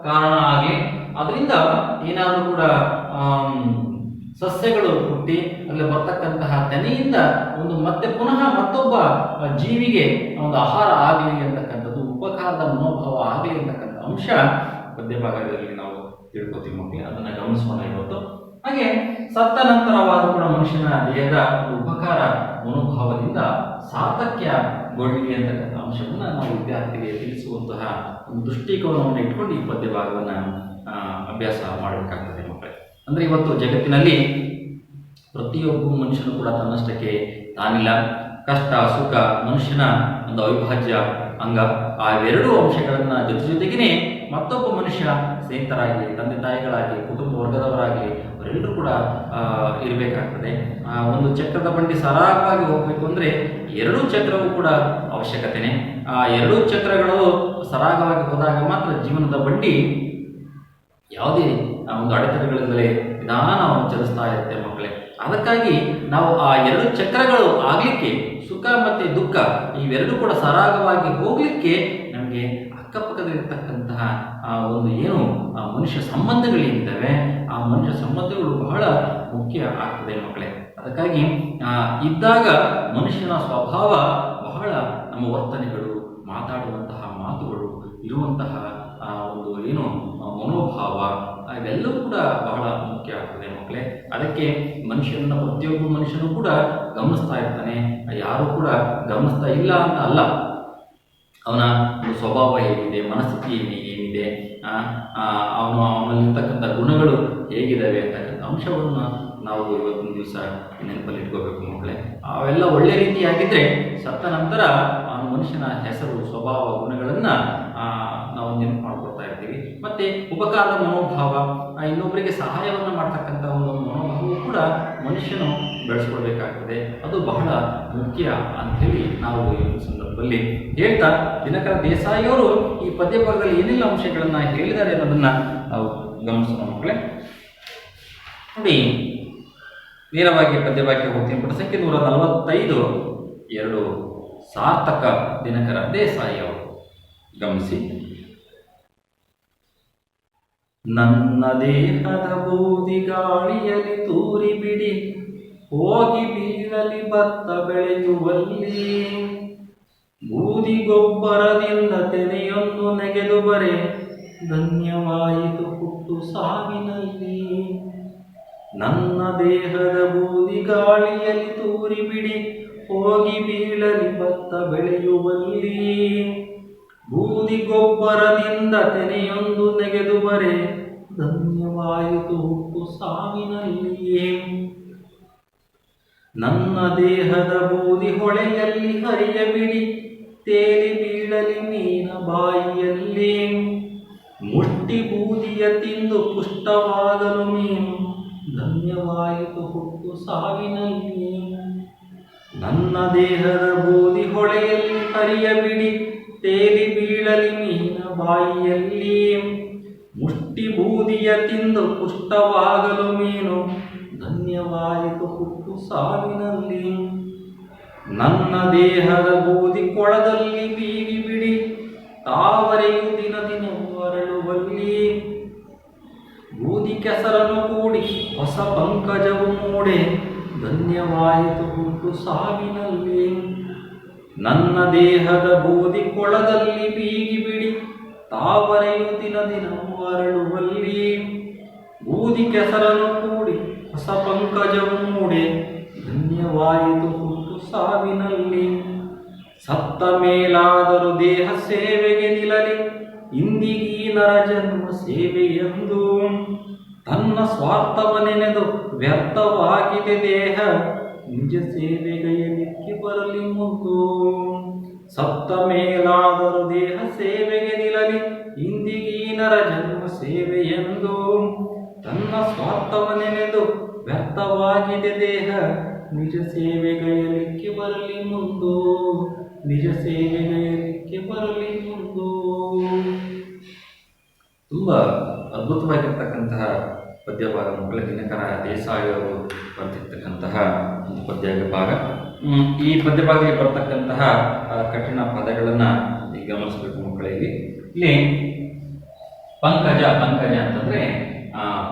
[SPEAKER 1] ಕಾರಣ ಆಗಲಿ, ಅದರಿಂದ ಏನಾದರೂ ಕೂಡ ಸಸ್ಯಗಳು ಹುಟ್ಟಿ ಅಲ್ಲಿ ಬರ್ತಕ್ಕಂತಹ ತೆನೆಯಿಂದ ಒಂದು ಮತ್ತೆ ಪುನಃ ಮತ್ತೊಬ್ಬ ಜೀವಿಗೆ ಒಂದು ಆಹಾರ ಆಗಲಿ ಅಂತಕ್ಕಂಥದ್ದು, ಉಪಕಾರದ ಮನೋಭಾವ ಆಗಲಿ ಅಂತಕ್ಕಂಥ ಅಂಶ ಪದ್ಯ ಭಾಗದಲ್ಲಿ ನಾವು ತಿಳ್ಕೊತೀವಿ ಮಕ್ಕಳು. ಅದನ್ನ ಗಮನಿಸೋಣ ಇವತ್ತು. ಹಾಗೆ ಸತ್ತ ನಂತರವಾದರೂ ಕೂಡ ಮನುಷ್ಯನ ದೇಹದ ಉಪಕಾರ ಮನೋಭಾವದಿಂದ ಸಾರ್ಥಕ್ಯಗೊಳ್ಳಿ ಅಂತಕ್ಕಂಥ ಅಂಶವನ್ನ ನಾವು ವಿದ್ಯಾರ್ಥಿಗೆ ತಿಳಿಸುವಂತಹ ಒಂದು ದೃಷ್ಟಿಕೋನವನ್ನು ಇಟ್ಕೊಂಡು ಈ ಪದ್ಯ ಭಾಗವನ್ನ ಅಭ್ಯಾಸ ಮಾಡಬೇಕಾಗ್ತದೆ ಮಕ್ಕಳೇ. ಅಂದ್ರೆ ಇವತ್ತು ಜಗತ್ತಿನಲ್ಲಿ ಪ್ರತಿಯೊಬ್ಬ ಮನುಷ್ಯನು ಕೂಡ ತನ್ನಷ್ಟಕ್ಕೆ ತಾನಿಲ್ಲ. ಕಷ್ಟ ಸುಖ ಮನುಷ್ಯನ ಒಂದು ಅವಿಭಾಜ್ಯ ಅಂಗ. ಆ ಎರಡೂ ಅಂಶಗಳನ್ನ ಜೊತೆಗೇನೆ ಮತ್ತೊಬ್ಬ ಮನುಷ್ಯ ಸ್ನೇಹಿತರಾಗಲಿ, ತಂದೆ ತಾಯಿಗಳಾಗಲಿ, ಕುಟುಂಬ ವರ್ಗದವರಾಗಲಿ ಅವರೆಲ್ಲರೂ ಕೂಡ ಇರಬೇಕಾಗ್ತದೆ. ಒಂದು ಚಕ್ರದ ಬಂಡಿ ಸರಾಗವಾಗಿ ಹೋಗ್ಬೇಕು ಅಂದ್ರೆ ಎರಡೂ ಚಕ್ರವೂ ಕೂಡ ಅವಶ್ಯಕತೆನೆ. ಆ ಎರಡೂ ಚಕ್ರಗಳು ಸರಾಗವಾಗಿ ಹೋದಾಗ ಮಾತ್ರ ಜೀವನದ ಬಂಡಿ ಯಾವುದೇ ಒಂದು ಅಡೆತಡೆಗಳಿಂದಲೇ ನಿಧಾನವನ್ನು ಚಲಿಸ್ತಾ ಇರುತ್ತೆ ಮಕ್ಕಳೇ. ಅದಕ್ಕಾಗಿ ನಾವು ಆ ಎರಡು ಚಕ್ರಗಳು ಆಗ್ಲಿಕ್ಕೆ, ಸುಖ ಮತ್ತೆ ದುಃಖ ಇವೆರಡೂ ಕೂಡ ಸರಾಗವಾಗಿ ಹೋಗ್ಲಿಕ್ಕೆ ನಮಗೆ ಅಕ್ಕಪಕ್ಕದಲ್ಲಿರ್ತಕ್ಕಂತಹ ಒಂದು ಏನು ಮನುಷ್ಯ ಸಂಬಂಧಗಳೇನಿದ್ದಾವೆ ಆ ಮನುಷ್ಯ ಸಂಬಂಧಗಳು ಬಹಳ ಮುಖ್ಯ ಆಗ್ತದೆ ಮಕ್ಕಳೇ. ಅದಕ್ಕಾಗಿ ಇದ್ದಾಗ ಮನುಷ್ಯನ ಸ್ವಭಾವ ಬಹಳ, ನಮ್ಮ ವರ್ತನೆಗಳು, ಮಾತಾಡುವಂತಹ ಮಾತುಗಳು, ಇರುವಂತಹ ಒಂದು ಏನು ಮನೋಭಾವ ಇವೆಲ್ಲವೂ ಕೂಡ ಬಹಳ ಮುಖ್ಯ ಆಗ್ತದೆ ಮಕ್ಕಳೇ. ಅದಕ್ಕೆ ಮನುಷ್ಯನ ಪ್ರತಿಯೊಬ್ಬ ಮನುಷ್ಯನೂ ಕೂಡ ಗಮನಿಸ್ತಾ ಇರ್ತಾನೆ, ಯಾರು ಕೂಡ ಗಮನಿಸ್ತಾ ಇಲ್ಲ ಅಂತ ಅಲ್ಲ. ಅವನ ಸ್ವಭಾವ ಹೇಗಿದೆ, ಮನಸ್ಥಿತಿ ಏನಿದೆ, ಅವನಲ್ಲಿರ್ತಕ್ಕಂಥ ಗುಣಗಳು ಹೇಗಿದ್ದಾವೆ ಅಂತಕ್ಕಂಥ ಅಂಶವನ್ನು ನಾವು ಇವತ್ತಿನ ದಿವಸ ನೆನಪಲ್ಲಿ ಇಟ್ಕೋಬೇಕು ಮಕ್ಕಳೇ. ಅವೆಲ್ಲ ಒಳ್ಳೆ ರೀತಿಯಾಗಿದ್ದರೆ ಸತ್ತ ನಂತರ ಆ ಮನುಷ್ಯನ ಹೆಸರು, ಸ್ವಭಾವ, ಗುಣಗಳನ್ನು ನಾವು ನೆನಪು ಮಾಡ್ಕೊಳ್ತಾ ಇರ್ತೀವಿ. ಮತ್ತೆ ಉಪಕಾರದ ಮನೋಭಾವ, ಇನ್ನೊಬ್ಬರಿಗೆ ಸಹಾಯವನ್ನು ಮಾಡ್ತಕ್ಕಂಥ ಒಂದು ಮನೋಭಾವವು ಕೂಡ ಮನುಷ್ಯನು ಬೆಳೆಸ್ಕೊಳ್ಬೇಕಾಗ್ತದೆ. ಅದು ಬಹಳ ಮುಖ್ಯ ಅಂಥೇಳಿ ನಾವು ಈ ಸಂದರ್ಭದಲ್ಲಿ ಹೇಳ್ತಾ, ದಿನಕರ ದೇಸಾಯಿಯವರು ಈ ಪದ್ಯ ಭಾಗದಲ್ಲಿ ಏನೆಲ್ಲ ಅಂಶಗಳನ್ನು ಹೇಳಿದ್ದಾರೆ ಅನ್ನೋದನ್ನ ನಾವು ಗಮನಿಸೋಣ ಮಕ್ಕಳೇ. ನೋಡಿ, ನೇರವಾಗಿ ಪದ್ಯಭಾಗಕ್ಕೆ ಹೋಗ್ತೀನಿ. ಪುಟ ಸಂಖ್ಯೆ 145, 2 ಸಾರ್ಥಕ ದಿನಕರ ದೇಸಾಯಿ ಅವರು. ಗಮನಿಸಿ. ನನ್ನ ದೇಹದ ಬೂದಿ ಗಾಳಿಯಲ್ಲಿ ತೂರಿ ಬಿಡಿ, ಹೋಗಿ ಬೀಳಲಿ ಭತ್ತ ಬೆಳೆಯುವಲ್ಲಿ, ಬೂದಿ ಗೊಬ್ಬರದಿಂದ ತೆನೆಯೊಂದು ನೆಗೆದು ಬರೆ, ಧನ್ಯವಾಯಿತು ಹುಟ್ಟು ಸಾವಿನಲ್ಲಿ. ನನ್ನ ದೇಹದ ಬೂದಿ ಗಾಳಿಯಲ್ಲಿ ತೂರಿ ಬಿಡಿ, ಹೋಗಿ ಬೀಳಲಿ ಭತ್ತ ಬೆಳೆಯುವಲ್ಲಿ, ಬೂದಿ ಗೊಬ್ಬರದಿಂದ ತೆನೆಯೊಂದು ನೆಗೆದು ಬರೆ, ಧನ್ಯವಾಯಿತು ಹುಟ್ಟು ಸಾವಿನಲ್ಲಿ. ನನ್ನ ದೇಹದ ಬೂದಿ ಹೊಳೆಯಲ್ಲಿ ಹರಿಯಬಿಡಿ, ತೇಲಿ ಬೀಳಲಿ ಮೀನ ಬಾಯಿಯಲ್ಲಿ, ಮುಷ್ಟಿ ಬೂದಿಯ ತಿಂದು ಪುಷ್ಟವಾಗಲು ಮೀನು, ಧನ್ಯವಾಯಿತು ಹುಟ್ಟು ಸಾವಿನಲ್ಲಿ. ನನ್ನ ದೇಹದ ಬೂದಿ ಹೊಳೆಯಲ್ಲಿ ಹರಿಯಬಿಡಿ, ತೇಲಿ ಬೀಳಲಿ ಮೀನ ಬಾಯಿಯಲ್ಲಿ, ಮುಷ್ಟಿ ಬೂದಿಯ ತಿಂದು ಪುಷ್ಟವಾಗಲು ಮೀನು, ಧನ್ಯವಾಯಿತು ಹುಟ್ಟು ಸಾವಿನಲ್ಲಿ. ನನ್ನ ದೇಹದ ಬೂದಿ ಕೊಳದಲ್ಲಿ ಬೀಗಿ ಬಿಡಿ, ತಾವರೆಯು ದಿನ ದಿನವೂ ಅರಳುವಲ್ಲಿ, ಬೂದಿ ಕೆಸರನ್ನು ಕೂಡಿ ಹೊಸ ಪಂಕಜವು ಮೂಡೆ, ಧನ್ಯವಾಯಿತು ಹುಟ್ಟು ಸಾವಿನಲ್ಲಿ. ನನ್ನ ದೇಹದ ಬೂದಿ ಕೊಳದಲ್ಲಿ ಬೀಗಿ ಬಿಡಿ, ತಾವರೆಯು ದಿನ ದಿನವೂ ಅರಳುವಲ್ಲಿ, ಬೂದಿ ಕೆಸರನ್ನು ಕೂಡಿ ಹೊಸ ಪಂಕಜವು ಮೂಡೆ, ಧನ್ಯವಾಯಿತು ಹುಟ್ಟು ಸಾವಿನಲ್ಲಿ. ಸತ್ತ ಮೇಲಾದರೂ ದೇಹ ಸೇವೆಗೆ ನಿಲ್ಲಲಿ, ಇಂದಿಗೀ ನರ ಜನ್ಮ ಸೇವೆಯೆಂದು, ತನ್ನ ಸ್ವಾರ್ಥವನೆನೆದು ವ್ಯರ್ಥವಾಗಿದೆ ದೇಹ, ನಿಜ ಸೇವೆಗೈಯಲಿಕ್ಕೆ ಬರಲಿ ಮುಂದು. ಸತ್ತ ಮೇಲಾದರೂ ದೇಹ ಸೇವೆಗೆ ನಿಲ್ಲಲಿ, ಇಂದಿಗೀ ನರ ಜನ್ಮ ಸೇವೆಯೆಂದು, ತನ್ನ ಸ್ವಾರ್ಥವನೆನೆದು ವ್ಯರ್ಥವಾಗಿದೆ ದೇಹ, ನಿಜ ಸೇವೆಗೈಯಲಿಕ್ಕೆ ಬರಲಿ ಮುಂದು, ನಿಜ ಸೇವೆಗೈಯಲಿಕ್ಕೆ ಬರಲಿ ಮುಂದು. ತುಂಬ ಅದ್ಭುತವಾಗಿರ್ತಕ್ಕಂತಹ ಪದ್ಯಭಾಗ ಮಕ್ಕಳ ದಿನಕರ ದೇಸಾಯಿ ಅವರು ಬರೆದಿರ್ತಕ್ಕಂತಹ ಒಂದು ಪದ್ಯ ಭಾಗ. ಈ ಪದ್ಯಭಾಗಕ್ಕೆ ಬರ್ತಕ್ಕಂತಹ ಕಠಿಣ ಪದಗಳನ್ನು ಗಮನಿಸಬೇಕು ಮಕ್ಕಳಿಗೆ. ಇಲ್ಲಿ ಪಂಕಜ ಅಂತಂದ್ರೆ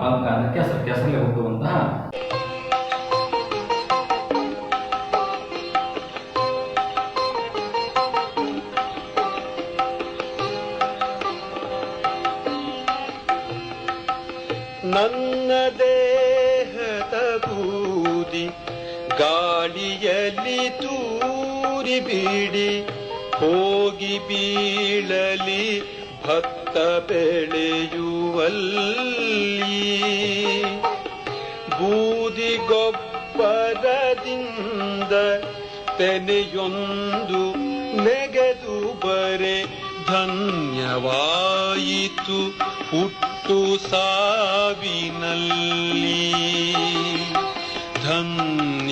[SPEAKER 1] ಪಂಕ ಅಂದ್ರೆ ಕೆಸರಲ್ಲಿ ಹುಟ್ಟುವಂತಹ
[SPEAKER 3] ನನ್ನ ದೇಹದ ಬೂದಿ ಗಾಳಿಯಲ್ಲಿ ತೂರಿ ಬಿಡಿ ಹೋಗಿ ಬೀಳಲಿ ಭತ್ತ ಬೆಳೆಯುವಲ್ಲಿ ಬೂದಿ ಗೊಬ್ಬರದಿಂದ ತೆನೆಯೊಂದು ನೆಗೆದು ಬರೆ ಧನ್ಯವಾಯಿತು ಹುಟ್ಟು ಸಾವಿನಲ್ಲಿ ಧನ್ಯವಾಯಿತು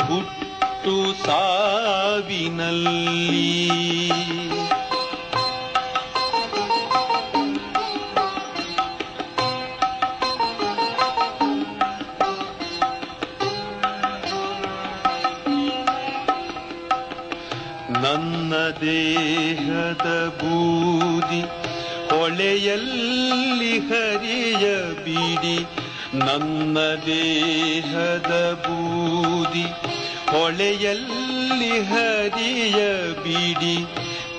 [SPEAKER 3] ಹುಟ್ಟು ಸಾವಿನಲ್ಲಿ. ನನ್ನ ದೇಹದ ಬೂದಿ ಹೊಳೆಯಲ್ಲಿ ಹರಿಯ ಬಿಡಿ ನನ್ನ ದೇಹದ ಬೂದಿ ಹೊಳೆಯಲ್ಲಿ ಹರಿಯ ಬಿಡಿ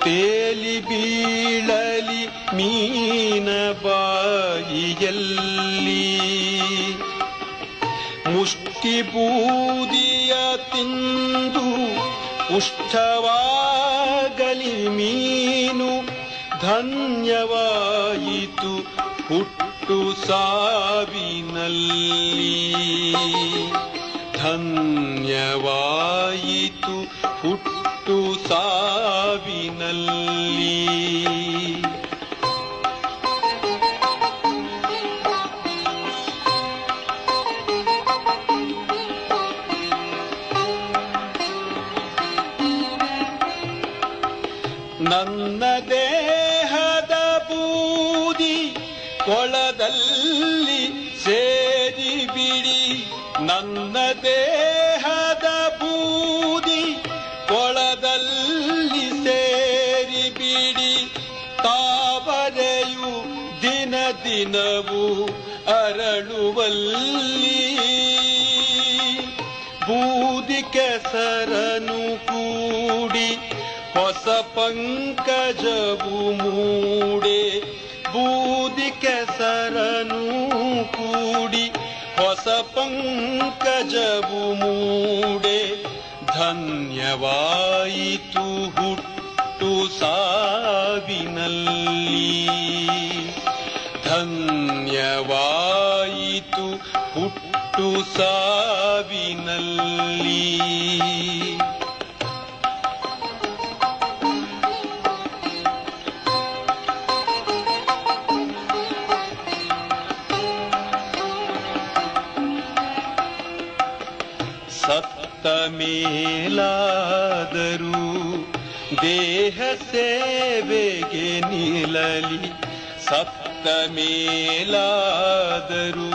[SPEAKER 3] ತೇಲಿ ಬೀಳಲಿ ಮೀನ ಬಾಯಿಯಲ್ಲಿ ಮುಷ್ಟಿ ಬೂದಿಯ ತಿಂದು ಉಷ್ಠವಾಗಲಿ ಮೀನು ಧನ್ಯವಾಯಿತು ಹುಟ್ಟು ಸಾವಿನಲ್ಲಿ ಧನ್ಯವಾಯಿತು ಹುಟ್ಟು ಸಾವಿನಲ್ಲಿ. ನನ್ನ ದೇಹದ ಬೂದಿ ಕೊಳದಲ್ಲಿ ಸೇರಿ ಬಿಡಿ ನನ್ನ ದೇಹದ ಬೂದಿ ಕೊಳದಲ್ಲಿ ಸೇರಿ ಬಿಡಿ ತಾವರೆಯು ದಿನ ದಿನವೂ ಅರಳುವಲ್ಲಿ ಬೂದಿ ಕೆಸರನು ಕೂಡಿ ಹೊಸ ಪಂಕಜವು ಮೂಡೆ ಬೂದಿ ಕೆಸರನು ಕೂಡಿ ಹೊಸ ಪಂಕಜವು ಮೂಡೆ ಧನ್ಯವಾಯಿತು ಹುಟ್ಟು ಸಾವಿನಲ್ಲಿ ಧನ್ಯವಾಯಿತು ಹುಟ್ಟು ಸಾವಿನಲ್ಲಿ. ಸತ್ತ ಮೇಲಾದರೂ ದೇಹ ಸೇವೆಗೆ ನಿಲ್ಲಲಿ ಸತ್ತ ಮೇಲಾದರೂ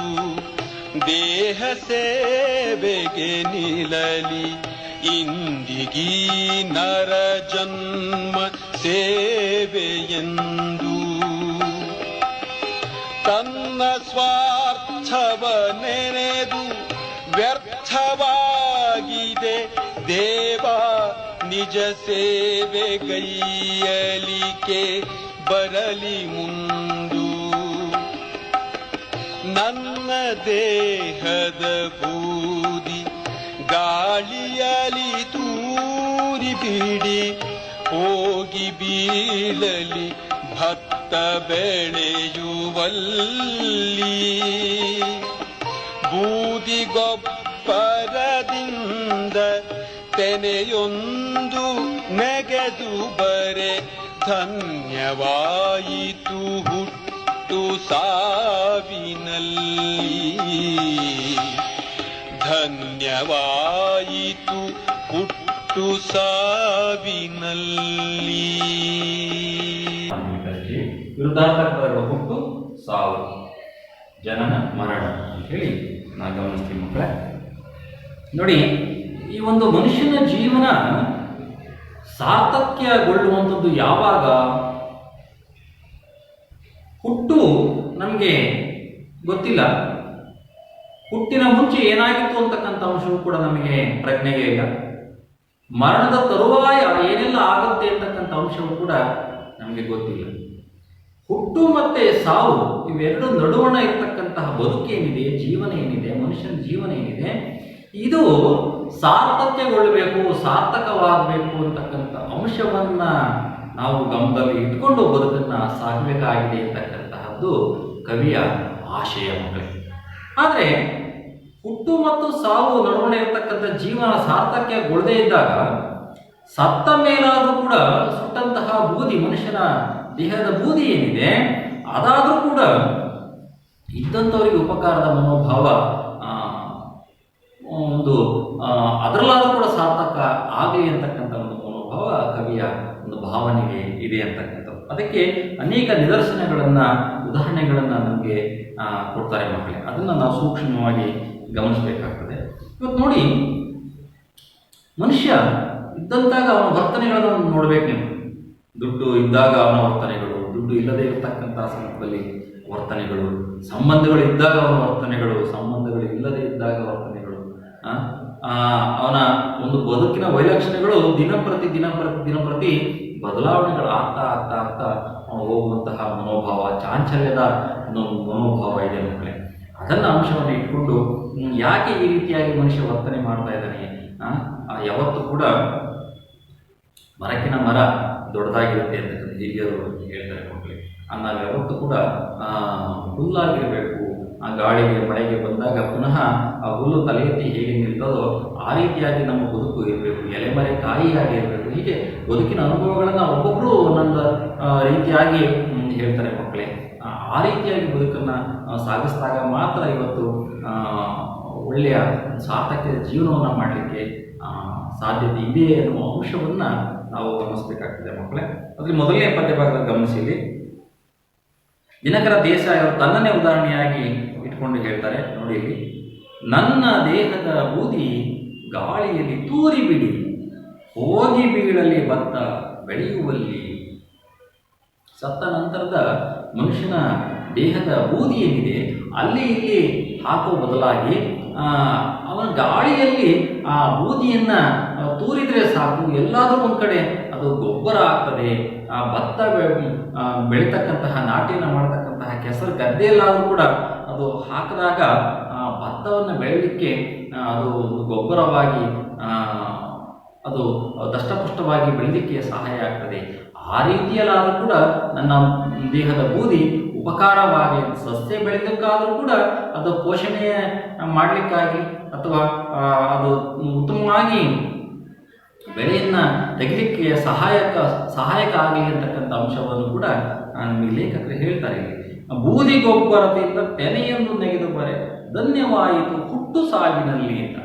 [SPEAKER 3] ದೇಹ ಸೇವೆಗೆ ನಿಲ್ಲಲಿ ಇಂದಿಗೀ ನರ ಜನ್ಮ ಸೇವೆಯೆಂದು ತನ್ನ ಸ್ವಾರ್ಥವ ನೆನೆದು ವ್ಯರ್ಥವಾಗಿದೆ ದೇವ ನಿಜ ಸೇವೆಗೈಯಲಿಕೆ ಬರಲಿ ಮುಂದು ನನ್ನ ದೇಹದ ಬೂದಿ ಗಾಳಿಯಲಿ ತೂರಿ ಬಿಡಿ ಹೋಗಿ ಬೀಳಲಿ ಭತ್ತ ಬೆಳೆಯುವಲ್ಲಿ ಬೂದಿ ಗೊಬ್ಬರದಿಂದ ತೆನೆಯೊಂದು ನೆಗೆದು ಬರೆ ಧನ್ಯವಾಯಿತು ಹುಟ್ಟು ಸಾವಿನಲ್ಲಿ ಧನ್ಯವಾಯಿತು ಹುಟ್ಟು ಸಾವಿನಲ್ಲಿ.
[SPEAKER 1] ವಿರುದ್ಧಾರ್ಥಕ ಪದಗಳ ಹುಟ್ಟು ಸಾವು ಜನನ ಮರಣ ಅಂತೇಳಿ ನಾವು ಗಮನಿಸ್ತೀವಿ ಮಕ್ಕಳೇ. ನೋಡಿ, ಈ ಒಂದು ಮನುಷ್ಯನ ಜೀವನ ಸಾರ್ಥಕ್ಯಗೊಳ್ಳುವಂಥದ್ದು ಯಾವಾಗ? ಹುಟ್ಟು ನಮಗೆ ಗೊತ್ತಿಲ್ಲ, ಹುಟ್ಟಿನ ಮುಂಚೆ ಏನಾಗಿತ್ತು ಅಂತಕ್ಕಂಥ ಅಂಶವೂ ಕೂಡ ನಮಗೆ ಪ್ರಜ್ಞೆಗೆ ಇಲ್ಲ. ಮರಣದ ತರುವಾಯ ಏನೆಲ್ಲ ಆಗುತ್ತೆ ಅಂತಕ್ಕಂಥ ಅಂಶವೂ ಕೂಡ ನಮಗೆ ಗೊತ್ತಿಲ್ಲ. ಹುಟ್ಟು ಮತ್ತೆ ಸಾವು ಇವೆರಡು ನಡುವಣ ಇರ್ತಕ್ಕಂತಹ ಬದುಕೇನಿದೆ, ಜೀವನ ಏನಿದೆ, ಮನುಷ್ಯನ ಜೀವನ ಏನಿದೆ, ಇದು ಸಾರ್ಥಕ್ಯಗೊಳ್ಳಬೇಕು, ಸಾರ್ಥಕವಾಗಬೇಕು ಅಂತಕ್ಕಂಥ ಅಂಶವನ್ನ ನಾವು ಗಮನದಲ್ಲಿ ಇಟ್ಕೊಂಡು ಬದುಕನ್ನು ಸಾಗಬೇಕಾಗಿದೆ ಅಂತಕ್ಕಂತಹದ್ದು ಕವಿಯ ಆಶಯ ಮಕ್ಕಳೇ. ಆದರೆ ಹುಟ್ಟು ಮತ್ತು ಸಾವು ನಡುವಣ ಇರತಕ್ಕಂಥ ಜೀವನ ಸಾರ್ಥಕ್ಯಗೊಳ್ಳದೇ ಇದ್ದಾಗ ಸತ್ತ ಮೇಲಾದರೂ ಕೂಡ ಸುಟ್ಟಂತಹ ಬೂದಿ, ಮನುಷ್ಯನ ದೇಹದ ಬೂದಿ ಏನಿದೆ ಅದಾದರೂ ಕೂಡ ಇದ್ದಂಥವರಿಗೆ ಉಪಕಾರದ ಮನೋಭಾವ ಒಂದು ಅದರಲ್ಲಾದರೂ ಕೂಡ ಸಾರ್ಥಕ ಆಗಲಿ ಅಂತಕ್ಕಂಥ ಒಂದು ಮನೋಭಾವ ಕವಿಯ ಒಂದು ಭಾವನೆಗೆ ಇದೆ ಅಂತಕ್ಕಂಥದ್ದು. ಅದಕ್ಕೆ ಅನೇಕ ನಿದರ್ಶನಗಳನ್ನು, ಉದಾಹರಣೆಗಳನ್ನು ನಮಗೆ ಕೊಡ್ತಾರೆ ಮಕ್ಕಳೇ. ಅದನ್ನು ನಾವು ಸೂಕ್ಷ್ಮವಾಗಿ ಗಮನಿಸಬೇಕಾಗ್ತದೆ. ಇವತ್ತು ನೋಡಿ, ಮನುಷ್ಯ ಇದ್ದಂತಾಗ ಅವನ ವರ್ತನೆಗಳನ್ನು ನೋಡಬೇಕು ನೀವು. ದುಡ್ಡು ಇದ್ದಾಗ ಅವನ ವರ್ತನೆಗಳು, ದುಡ್ಡು ಇಲ್ಲದೆ ಇರತಕ್ಕಂಥ ಸಂದರ್ಭದಲ್ಲಿ ವರ್ತನೆಗಳು, ಸಂಬಂಧಗಳು ಇದ್ದಾಗ ಅವನ ವರ್ತನೆಗಳು, ಸಂಬಂಧಗಳು ಇಲ್ಲದೆ ಇದ್ದಾಗ ವರ್ತನೆಗಳು, ಅವನ ಒಂದು ಬದುಕಿನ ವೈಲಕ್ಷಣ್ಯಗಳು ದಿನಪ್ರತಿ ಬದಲಾವಣೆಗಳು ಆಗ್ತಾ ಹೋಗುವಂತಹ ಮನೋಭಾವ, ಚಾಂಚಲ್ಯದ ಮನೋಭಾವ ಇದೆ ಮಕ್ಕಳೇ. ಅದನ್ನು ಅಂಶವನ್ನು ಇಟ್ಕೊಂಡು ಯಾಕೆ ಈ ರೀತಿಯಾಗಿ ಮನುಷ್ಯ ವರ್ತನೆ ಮಾಡ್ತಾ ಇದ್ದಾನೆ? ಯಾವತ್ತೂ ಕೂಡ ಮರಕ್ಕಿನ ಮರ ದೊಡ್ಡದಾಗಿರುತ್ತೆ ಅಂತ ಹಿರಿಯರು ಹೇಳ್ತಾರೆ ಮಕ್ಕಳಿಗೆ. ನಾವು ಯಾವತ್ತೂ ಕೂಡ ಹುಲ್ಲಾಗಿರಬೇಕು. ಆ ಗಾಳಿಗೆ ಮಳೆಗೆ ಬಂದಾಗ ಪುನಃ ಆ ಹುಲ್ಲು ತಲೆ ಎತ್ತಿ ಹೇಗೆ ನಿಲ್ತದೋ ಆ ರೀತಿಯಾಗಿ ನಮ್ಮ ಬದುಕು ಇರಬೇಕು, ಎಲೆಮರೆ ಕಾಯಿಯಾಗಿ ಇರಬೇಕು. ಹೀಗೆ ಬದುಕಿನ ಅನುಭವಗಳನ್ನು ಒಬ್ಬೊಬ್ಬರು ಒಂದೊಂದು ರೀತಿಯಾಗಿ ಹೇಳ್ತಾರೆ ಮಕ್ಕಳೇ. ಆ ರೀತಿಯಾಗಿ ಬದುಕನ್ನು ಸಾಗಿಸಿದಾಗ ಮಾತ್ರ ಇವತ್ತು ಒಳ್ಳೆಯ ಸಾರ್ಥಕ್ಯದ ಜೀವನವನ್ನು ಮಾಡಲಿಕ್ಕೆ ಸಾಧ್ಯತೆ ಇದೆ ಎನ್ನುವ ಅಂಶವನ್ನು ನಾವು ಗಮನಿಸಬೇಕಾಗ್ತದೆ ಮಕ್ಕಳೇ. ಅದರಲ್ಲಿ ಮೊದಲನೇ ಪದ್ಯಭಾಗದಲ್ಲಿ ಗಮನಿಸಿಲಿ, ದಿನಕರ ದೇಸಾಯಿ ಅವರು ತನ್ನನ್ನೇ ಉದಾಹರಣೆಯಾಗಿ ಇಟ್ಕೊಂಡು ಹೇಳ್ತಾರೆ ನೋಡಿ ಇಲ್ಲಿ, ನನ್ನ ದೇಹದ ಬೂದಿ ಗಾಳಿಯಲ್ಲಿ ತೂರಿ ಬಿಡಿ, ಹೋಗಿ ಬೀಳಲಿ ಭತ್ತ ಬೆಳೆಯುವಲ್ಲಿ. ಸತ್ತ ನಂತರದ ಮನುಷ್ಯನ ದೇಹದ ಬೂದಿ ಏನಿದೆ ಅಲ್ಲಿ ಇಲ್ಲಿ ಹಾಕುವ ಬದಲಾಗಿ ಅವನ ಗಾಳಿಯಲ್ಲಿ ಆ ಬೂದಿಯನ್ನು ತೂರಿದರೆ ಸಾಕು, ಎಲ್ಲಾದರೂ ಒಂದು ಕಡೆ ಅದು ಗೊಬ್ಬರ ಆಗ್ತದೆ. ಆ ಭತ್ತ ಬೆಳೀತಕ್ಕಂತಹ, ನಾಟಿಯನ್ನು ಮಾಡತಕ್ಕಂತಹ ಕೆಸರು ಗದ್ದೆಯಲ್ಲಾದರೂ ಕೂಡ ಅದು ಹಾಕಿದಾಗ ಭತ್ತವನ್ನು ಬೆಳೀಲಿಕ್ಕೆ ಅದು ಒಂದು ಗೊಬ್ಬರವಾಗಿ ಅದು ದಷ್ಟಪುಷ್ಟವಾಗಿ ಬೆಳೀಲಿಕ್ಕೆ ಸಹಾಯ ಆಗ್ತದೆ. ಆ ರೀತಿಯಲ್ಲಾದರೂ ಕೂಡ ನನ್ನ ದೇಹದ ಬೂದಿ ಉಪಕಾರವಾಗಿ, ಸಸ್ಯ ಬೆಳೆದಕ್ಕಾದರೂ ಕೂಡ ಅದು ಪೋಷಣೆ ಮಾಡಲಿಕ್ಕಾಗಿ ಅಥವಾ ಅದು ಉತ್ತಮವಾಗಿ ಬೆಳೆಯನ್ನು ತೆಗಿಲಿಕ್ಕೆ ಸಹಾಯಕ ಆಗಲಿ ಅಂತಕ್ಕಂಥ ಅಂಶವನ್ನು ಕೂಡ ನಮಗೆ ಲೇಖಕರು ಹೇಳ್ತಾರೆ. ಬೂದಿ ಗೊಬ್ಬರದಿಂದ ತೆನೆಯನ್ನು ನೆಗೆದು ಬರೆ ಧನ್ಯವಾಯಿತು ಹುಟ್ಟು ಸಾವಿನಲ್ಲಿ ಅಂತ.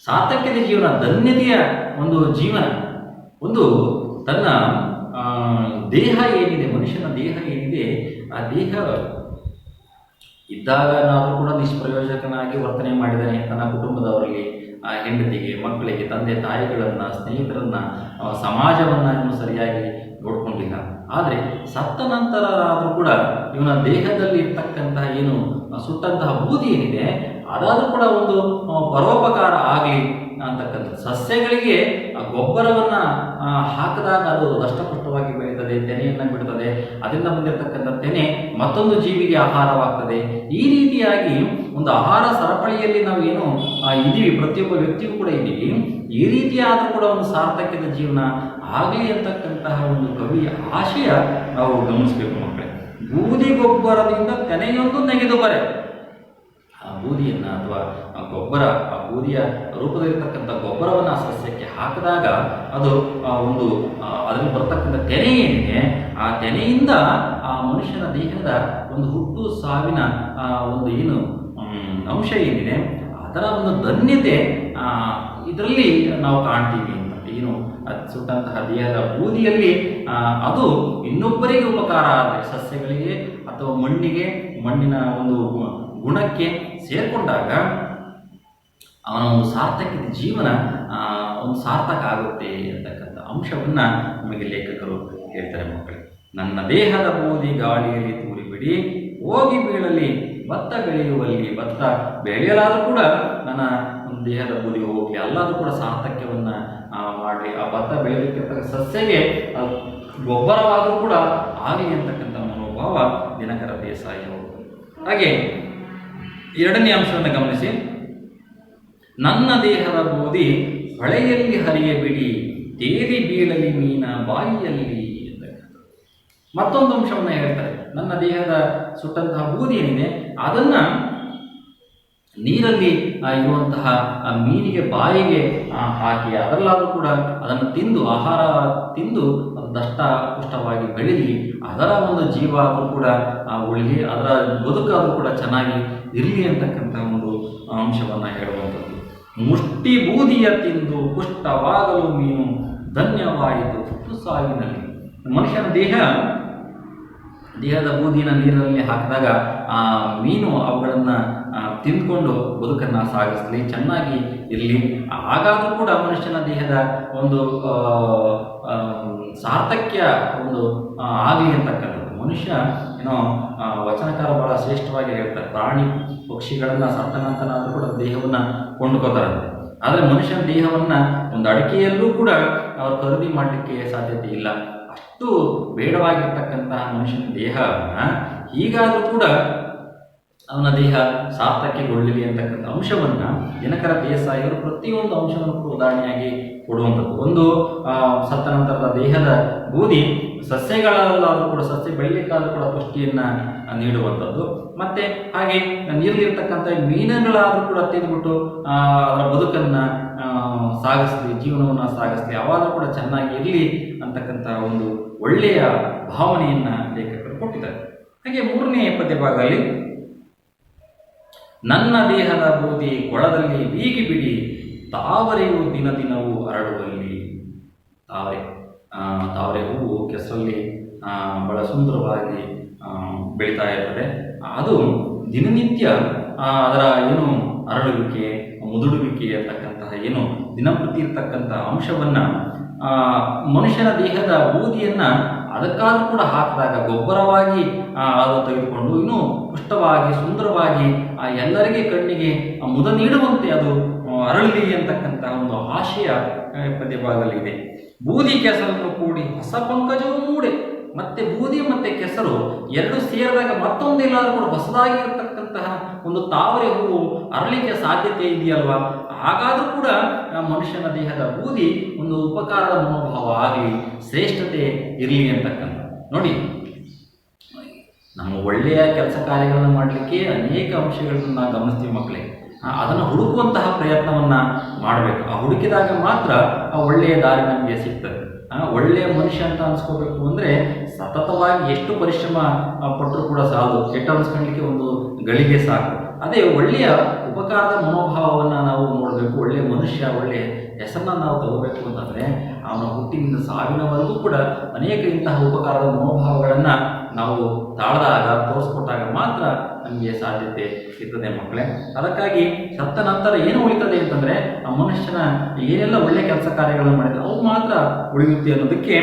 [SPEAKER 1] ಸಾರ್ಥಕ್ಯದ ಜೀವನ, ಧನ್ಯತೆಯ ಒಂದು ಜೀವನ, ಒಂದು ತನ್ನ ದೇಹ ಏನಿದೆ, ಮನುಷ್ಯನ ದೇಹ ಏನಿದೆ, ಆ ದೇಹ ಇದ್ದಾಗ ನಾವು ಕೂಡ ನಿಷ್ಪ್ರಯೋಜಕನಾಗಿ ವರ್ತನೆ ಮಾಡಿದ್ದಾನೆ. ತನ್ನ ಕುಟುಂಬದವರಿಗೆ, ಹೆಂಡತಿಗೆ, ಮಕ್ಕಳಿಗೆ, ತಂದೆ ತಾಯಿಗಳನ್ನು, ಸ್ನೇಹಿತರನ್ನು, ಸಮಾಜವನ್ನು ಸರಿಯಾಗಿ ನೋಡ್ಕೊಂಡಿಲ್ಲ. ಆದರೆ ಸತ್ತ ನಂತರ ಆದರೂ ಕೂಡ ಇವನ ದೇಹದಲ್ಲಿ ಇರ್ತಕ್ಕಂತಹ ಏನು ಸುಟ್ಟಂತಹ ಬೂದಿ ಏನಿದೆ ಅದಾದರೂ ಕೂಡ ಒಂದು ಪರೋಪಕಾರ ಆಗಲಿ ಅಂತಕ್ಕಂಥ, ಸಸ್ಯಗಳಿಗೆ ಗೊಬ್ಬರವನ್ನು ಹಾಕಿದಾಗ ಅದು ದಷ್ಟಪುಷ್ಟವಾಗಿ ಬೆಳೀತದೆ, ತೆನೆಯನ್ನು ಬಿಡ್ತದೆ. ಅದರಿಂದ ಬಂದಿರತಕ್ಕಂಥ ತೆನೆ ಮತ್ತೊಂದು ಜೀವಿಗೆ ಆಹಾರವಾಗ್ತದೆ. ಈ ರೀತಿಯಾಗಿ ಒಂದು ಆಹಾರ ಸರಪಳಿಯಲ್ಲಿ ನಾವು ಏನು ಇದ್ದೀವಿ, ಪ್ರತಿಯೊಬ್ಬ ವ್ಯಕ್ತಿಗೂ ಕೂಡ ಇದ್ದೀವಿ. ಈ ರೀತಿಯಾದರೂ ಕೂಡ ಒಂದು ಸಾರ್ಥಕ್ಯದ ಜೀವನ ಆಗಲಿ ಅಂತಕ್ಕಂತಹ ಒಂದು ಕವಿಯ ಆಶಯ ನಾವು ಗಮನಿಸಬೇಕು ಮಕ್ಕಳೇ. ಬೂದಿ ಗೊಬ್ಬರದಿಂದ ತೆನೆಯೊಂದು ನೆಗೆದು ಬರೆ. ಆ ಬೂದಿಯನ್ನು ಅಥವಾ ಗೊಬ್ಬರ, ಆ ಬೂದಿಯ ರೂಪದಲ್ಲಿರ್ತಕ್ಕಂಥ ಗೊಬ್ಬರವನ್ನು ಆ ಸಸ್ಯಕ್ಕೆ ಹಾಕಿದಾಗ ಅದು ಒಂದು ಅದರಲ್ಲಿ ಬರ್ತಕ್ಕಂಥ ತೆನೆ ಏನಿದೆ, ಆ ತೆನೆಯಿಂದ ಆ ಮನುಷ್ಯನ ದೇಹದ ಒಂದು ಹುಟ್ಟು ಸಾವಿನ ಒಂದು ಏನು ಅಂಶ ಏನಿದೆ ಅದರ ಒಂದು ಧನ್ಯತೆ ಇದರಲ್ಲಿ ನಾವು ಕಾಣ್ತೀವಿ ಅಂತ. ಏನು ಸುಟ್ಟಂತಹ ದೇಹದ ಬೂದಿಯಲ್ಲಿ ಅದು ಇನ್ನೊಬ್ಬರಿಗೆ ಉಪಕಾರ ಆದರೆ, ಸಸ್ಯಗಳಿಗೆ ಅಥವಾ ಮಣ್ಣಿಗೆ, ಮಣ್ಣಿನ ಒಂದು ಗುಣಕ್ಕೆ ಸೇರಿಕೊಂಡಾಗ ಅವನ ಒಂದು ಸಾರ್ಥಕತೆ ಜೀವನ ಒಂದು ಸಾರ್ಥಕ ಆಗುತ್ತೆ ಅಂತಕ್ಕಂಥ ಅಂಶವನ್ನು ನಮಗೆ ಲೇಖಕರು ಹೇಳ್ತಾರೆ ಮಕ್ಕಳೇ. ನನ್ನ ದೇಹದ ಬೂದಿ ಗಾಳಿಯಲ್ಲಿ ತೂರಿಬಿಡಿ, ಹೋಗಿ ಬೀಳಲಿ ಭತ್ತ ಬೆಳೆಯುವಲ್ಲಿ. ಭತ್ತ ಬೆಳೆಯಲಾದರೂ ಕೂಡ ನನ್ನ ಒಂದು ದೇಹದ ಬೂದಿ ಹೋಗಲಿ, ಅಲ್ಲಾದರೂ ಕೂಡ ಸಾರ್ಥಕ್ಯವನ್ನು ಮಾಡಲಿ, ಆ ಭತ್ತ ಬೆಳೆಯಲಿಕ್ಕೆ ಸಸ್ಯಗೆ ಗೊಬ್ಬರವಾದರೂ ಕೂಡ ಆಗಲಿ ಅಂತಕ್ಕಂಥ ಮನೋಭಾವ ದಿನಕರ ದೇಸಾಯಿ ಅವರು. ಹಾಗೆ ಎರಡನೇ ಅಂಶವನ್ನು ಗಮನಿಸಿ, ನನ್ನ ದೇಹದ ಬೂದಿ ಹೊಳೆಯಲ್ಲಿ ಹರಿಯಬಿಡಿ, ತೇಲಿ ಬೀಳಲಿ ಮೀನ ಬಾಯಿಯಲ್ಲಿ ಅಂತಕ್ಕಂಥ ಮತ್ತೊಂದು ಅಂಶವನ್ನು ಹೇಳ್ತಾರೆ. ನನ್ನ ದೇಹದ ಸುಟ್ಟಂತಹ ಬೂದಿ ಏನಿದೆ ಅದನ್ನು ನೀರಲ್ಲಿ ಇರುವಂತಹ ಮೀನಿಗೆ ಬಾಯಿಗೆ ಹಾಕಿ ಅದರಲ್ಲಾದರೂ ಕೂಡ ಅದನ್ನು ತಿಂದು ಆಹಾರ ತಿಂದು ಅದು ದಷ್ಟಪುಷ್ಟವಾಗಿ ಬೆಳೀಲಿ, ಅದರ ಒಂದು ಜೀವ ಆದರೂ ಕೂಡ ಉಳಿಲಿ, ಅದರ ಬದುಕಾದರೂ ಕೂಡ ಚೆನ್ನಾಗಿ ಇರಲಿ ಅಂತಕ್ಕಂಥ ಒಂದು ಅಂಶವನ್ನು ಹೇಳುವಂಥದ್ದು. ಮುಷ್ಟಿ ಬೂದಿಯ ತಿಂದು ಪುಷ್ಟವಾಗಲು ಮೀನು ಧನ್ಯವಾಯಿತು ಹುಟ್ಟು ಸಾವಿನಲ್ಲಿ. ಮನುಷ್ಯನ ದೇಹದ ಬೂದಿನ ನೀರಿನಲ್ಲಿ ಹಾಕಿದಾಗ ಆ ಮೀನು ಅವುಗಳನ್ನು ತಿಂದ್ಕೊಂಡು ಬದುಕನ್ನು ಸಾಗಿಸಲಿ, ಚೆನ್ನಾಗಿ ಇರಲಿ, ಹಾಗಾದರೂ ಕೂಡ ಮನುಷ್ಯನ ದೇಹದ ಒಂದು ಸಾರ್ಥಕ್ಯ ಒಂದು ಆಗಲಿ ಅಂತಕ್ಕಂಥದ್ದು. ಮನುಷ್ಯ ಏನೋ ವಚನಕಾರ ಬಹಳ ಶ್ರೇಷ್ಠವಾಗಿ ಹೇಳ್ತಾರೆ, ಪ್ರಾಣಿ ಪಕ್ಷಿಗಳನ್ನು ಸತ್ತ ನಂತರನಾದರೂ ಕೂಡ ದೇಹವನ್ನು ಕೊಂಡುಕೋತಾರಂತೆ. ಆದರೆ ಮನುಷ್ಯನ ದೇಹವನ್ನು ಒಂದು ಅಡಿಕೆಯಲ್ಲೂ ಕೂಡ ಅವರು ಖರೀದಿ ಮಾಡಲಿಕ್ಕೆ ಸಾಧ್ಯತೆ ಇಲ್ಲ. ಅಷ್ಟು ಬೇಡವಾಗಿರ್ತಕ್ಕಂತಹ ಮನುಷ್ಯನ ದೇಹವನ್ನು ಹೀಗಾದರೂ ಕೂಡ ಅವನ ದೇಹ ಸಾರ್ಥಕ್ಯಗೊಳ್ಳಲಿ ಅಂತಕ್ಕಂಥ ಅಂಶವನ್ನು ದಿನಕರ ದೇಸಾಯಿಯವರು ಪ್ರತಿಯೊಂದು ಅಂಶವನ್ನು ಕೂಡ ಉದಾಹರಣೆಯಾಗಿ ಕೊಡುವಂಥದ್ದು. ಒಂದು ಸತ್ತ ನಂತರದ ದೇಹದ ಬೂದಿ ಸಸ್ಯಗಳಲ್ಲಾದರೂ ಕೂಡ ಸಸ್ಯ ಬೆಳಲಿಕ್ಕಾದರೂ ಕೂಡ ಪುಷ್ಟಿಯನ್ನು ನೀಡುವಂಥದ್ದು. ಮತ್ತು ಹಾಗೆ ನೀರಲ್ಲಿರ್ತಕ್ಕಂಥ ಮೀನುಗಳಾದರೂ ಕೂಡ ತಿಂದ್ಬಿಟ್ಟು ಅವರ ಬದುಕನ್ನು ಸಾಗಿಸ್ಲಿ, ಜೀವನವನ್ನು ಸಾಗಿಸ್ಲಿ, ಅವಾದರೂ ಕೂಡ ಚೆನ್ನಾಗಿ ಇರಲಿ ಅಂತಕ್ಕಂಥ ಒಂದು ಒಳ್ಳೆಯ ಭಾವನೆಯನ್ನು ಲೇಖಕರು ಕೊಟ್ಟಿದ್ದಾರೆ. ಹಾಗೆ ಮೂರನೇ ಪದ್ಯ ಭಾಗದಲ್ಲಿ, ನನ್ನ ದೇಹದ ಬೂದಿ ಕೊಳದಲ್ಲಿ ಬೀಗಿ ಬಿಡಿ, ತಾವರೆಯು ದಿನ ದಿನವೂ ಅರಳುವಲ್ಲಿ. ತಾವರೆ ಹೂವು ಕೆಸರಲ್ಲಿ ಬಹಳ ಸುಂದರವಾಗಿ ಬೆಳೀತಾ ಇರ್ತದೆ. ಅದು ದಿನನಿತ್ಯ ಅದರ ಏನು ಅರಳುವಿಕೆ, ಮುದುಡುವಿಕೆ ಅಂತಕ್ಕಂತಹ ಏನು ದಿನಪ್ರತಿ ಇರ್ತಕ್ಕಂಥ ಅಂಶವನ್ನು ಮನುಷ್ಯನ ದೇಹದ ಬೂದಿಯನ್ನು ಅದಕ್ಕಾದ್ರೂ ಕೂಡ ಹಾಕಿದಾಗ ಗೊಬ್ಬರವಾಗಿ ಅದು ತೆಗೆದುಕೊಂಡು ಇನ್ನೂ ಪುಷ್ಟವಾಗಿ ಸುಂದರವಾಗಿ ಎಲ್ಲರಿಗೆ ಕಣ್ಣಿಗೆ ಮುದ ನೀಡುವಂತೆ ಅದು ಅರಳಲಿ ಅಂತಕ್ಕಂಥ ಒಂದು ಆಶಯ ಪದ್ಯ ಭಾಗದಲ್ಲಿ ಇದೆ. ಬೂದಿ ಕೆಸರನ್ನು ಕೂಡಿ ಹೊಸ ಪಂಕಜವು ಮೂಡೆ. ಮತ್ತೆ ಬೂದಿ ಮತ್ತೆ ಕೆಸರು ಎರಡು ಸೇರಿದಾಗ ಮತ್ತೊಂದೆಲ್ಲಾದ್ರೂ ಕೂಡ ಹೊಸದಾಗಿರತಕ್ಕಂತಹ ಒಂದು ತಾವರೆ ಹೂವು ಅರಳಿಕೆ ಸಾಧ್ಯತೆ ಇದೆಯಲ್ವಾ? ಹಾಗಾದರೂ ಕೂಡ ಮನುಷ್ಯನ ದೇಹದ ಬೂದಿ ಒಂದು ಉಪಕಾರದ ಮನೋಭಾವ ಆಗಲಿ, ಶ್ರೇಷ್ಠತೆ ಇರಲಿ ಅಂತಕ್ಕಂಥ. ನೋಡಿ, ನಮ್ಮ ಒಳ್ಳೆಯ ಕೆಲಸ ಕಾರ್ಯಗಳನ್ನು ಮಾಡಲಿಕ್ಕೆ ಅನೇಕ ಅಂಶಗಳನ್ನು ನಾವು ಗಮನಿಸ್ತೀವಿ ಮಕ್ಕಳೇ. ಅದನ್ನು ಹುಡುಕುವಂತಹ ಪ್ರಯತ್ನವನ್ನು ಮಾಡಬೇಕು. ಆ ಹುಡುಕಿದಾಗ ಮಾತ್ರ ಆ ಒಳ್ಳೆಯ ದಾರಿ ನಮಗೆ ಸಿಗ್ತದೆ. ಒಳ್ಳೆಯ ಮನುಷ್ಯ ಅಂತ ಅನ್ಸ್ಕೋಬೇಕು ಅಂದರೆ ಸತತವಾಗಿ ಎಷ್ಟು ಪರಿಶ್ರಮ ಪಟ್ಟರೂ ಕೂಡ ಸಾಲದು, ಕೆಟ್ಟ ಅನ್ಸ್ಕೊಳ್ಳಿಕ್ಕೆ ಒಂದು ಗಳಿಗೆ ಸಾಕು. ಅದೇ ಒಳ್ಳೆಯ ಉಪಕಾರದ ಮನೋಭಾವವನ್ನು ನಾವು ನೋಡಬೇಕು. ಒಳ್ಳೆಯ ಮನುಷ್ಯ, ಒಳ್ಳೆಯ ಹೆಸರನ್ನ ನಾವು ತಗೋಬೇಕು ಅಂತಂದರೆ ಅವನ ಹುಟ್ಟಿನಿಂದ ಸಾವಿನವರೆಗೂ ಕೂಡ ಅನೇಕ ಇಂತಹ ಉಪಕಾರದ ಮನೋಭಾವಗಳನ್ನು ನಾವು ತಾಳದಾಗ, ತೋರಿಸ್ಕೊಟ್ಟಾಗ ಮಾತ್ರ ನಮಗೆ ಸಾಧ್ಯತೆ ಇರ್ತದೆ ಮಕ್ಕಳೇ. ಅದಕ್ಕಾಗಿ ಸತ್ತ ನಂತರ ಏನು ಉಳಿತದೆ ಅಂತಂದರೆ ಆ ಮನುಷ್ಯನ ಏನೆಲ್ಲ ಒಳ್ಳೆಯ ಕೆಲಸ ಕಾರ್ಯಗಳನ್ನು ಮಾಡಿದ್ರೆ ಅವು ಮಾತ್ರ ಉಳಿಯುತ್ತೆ ಅನ್ನೋದಕ್ಕೆ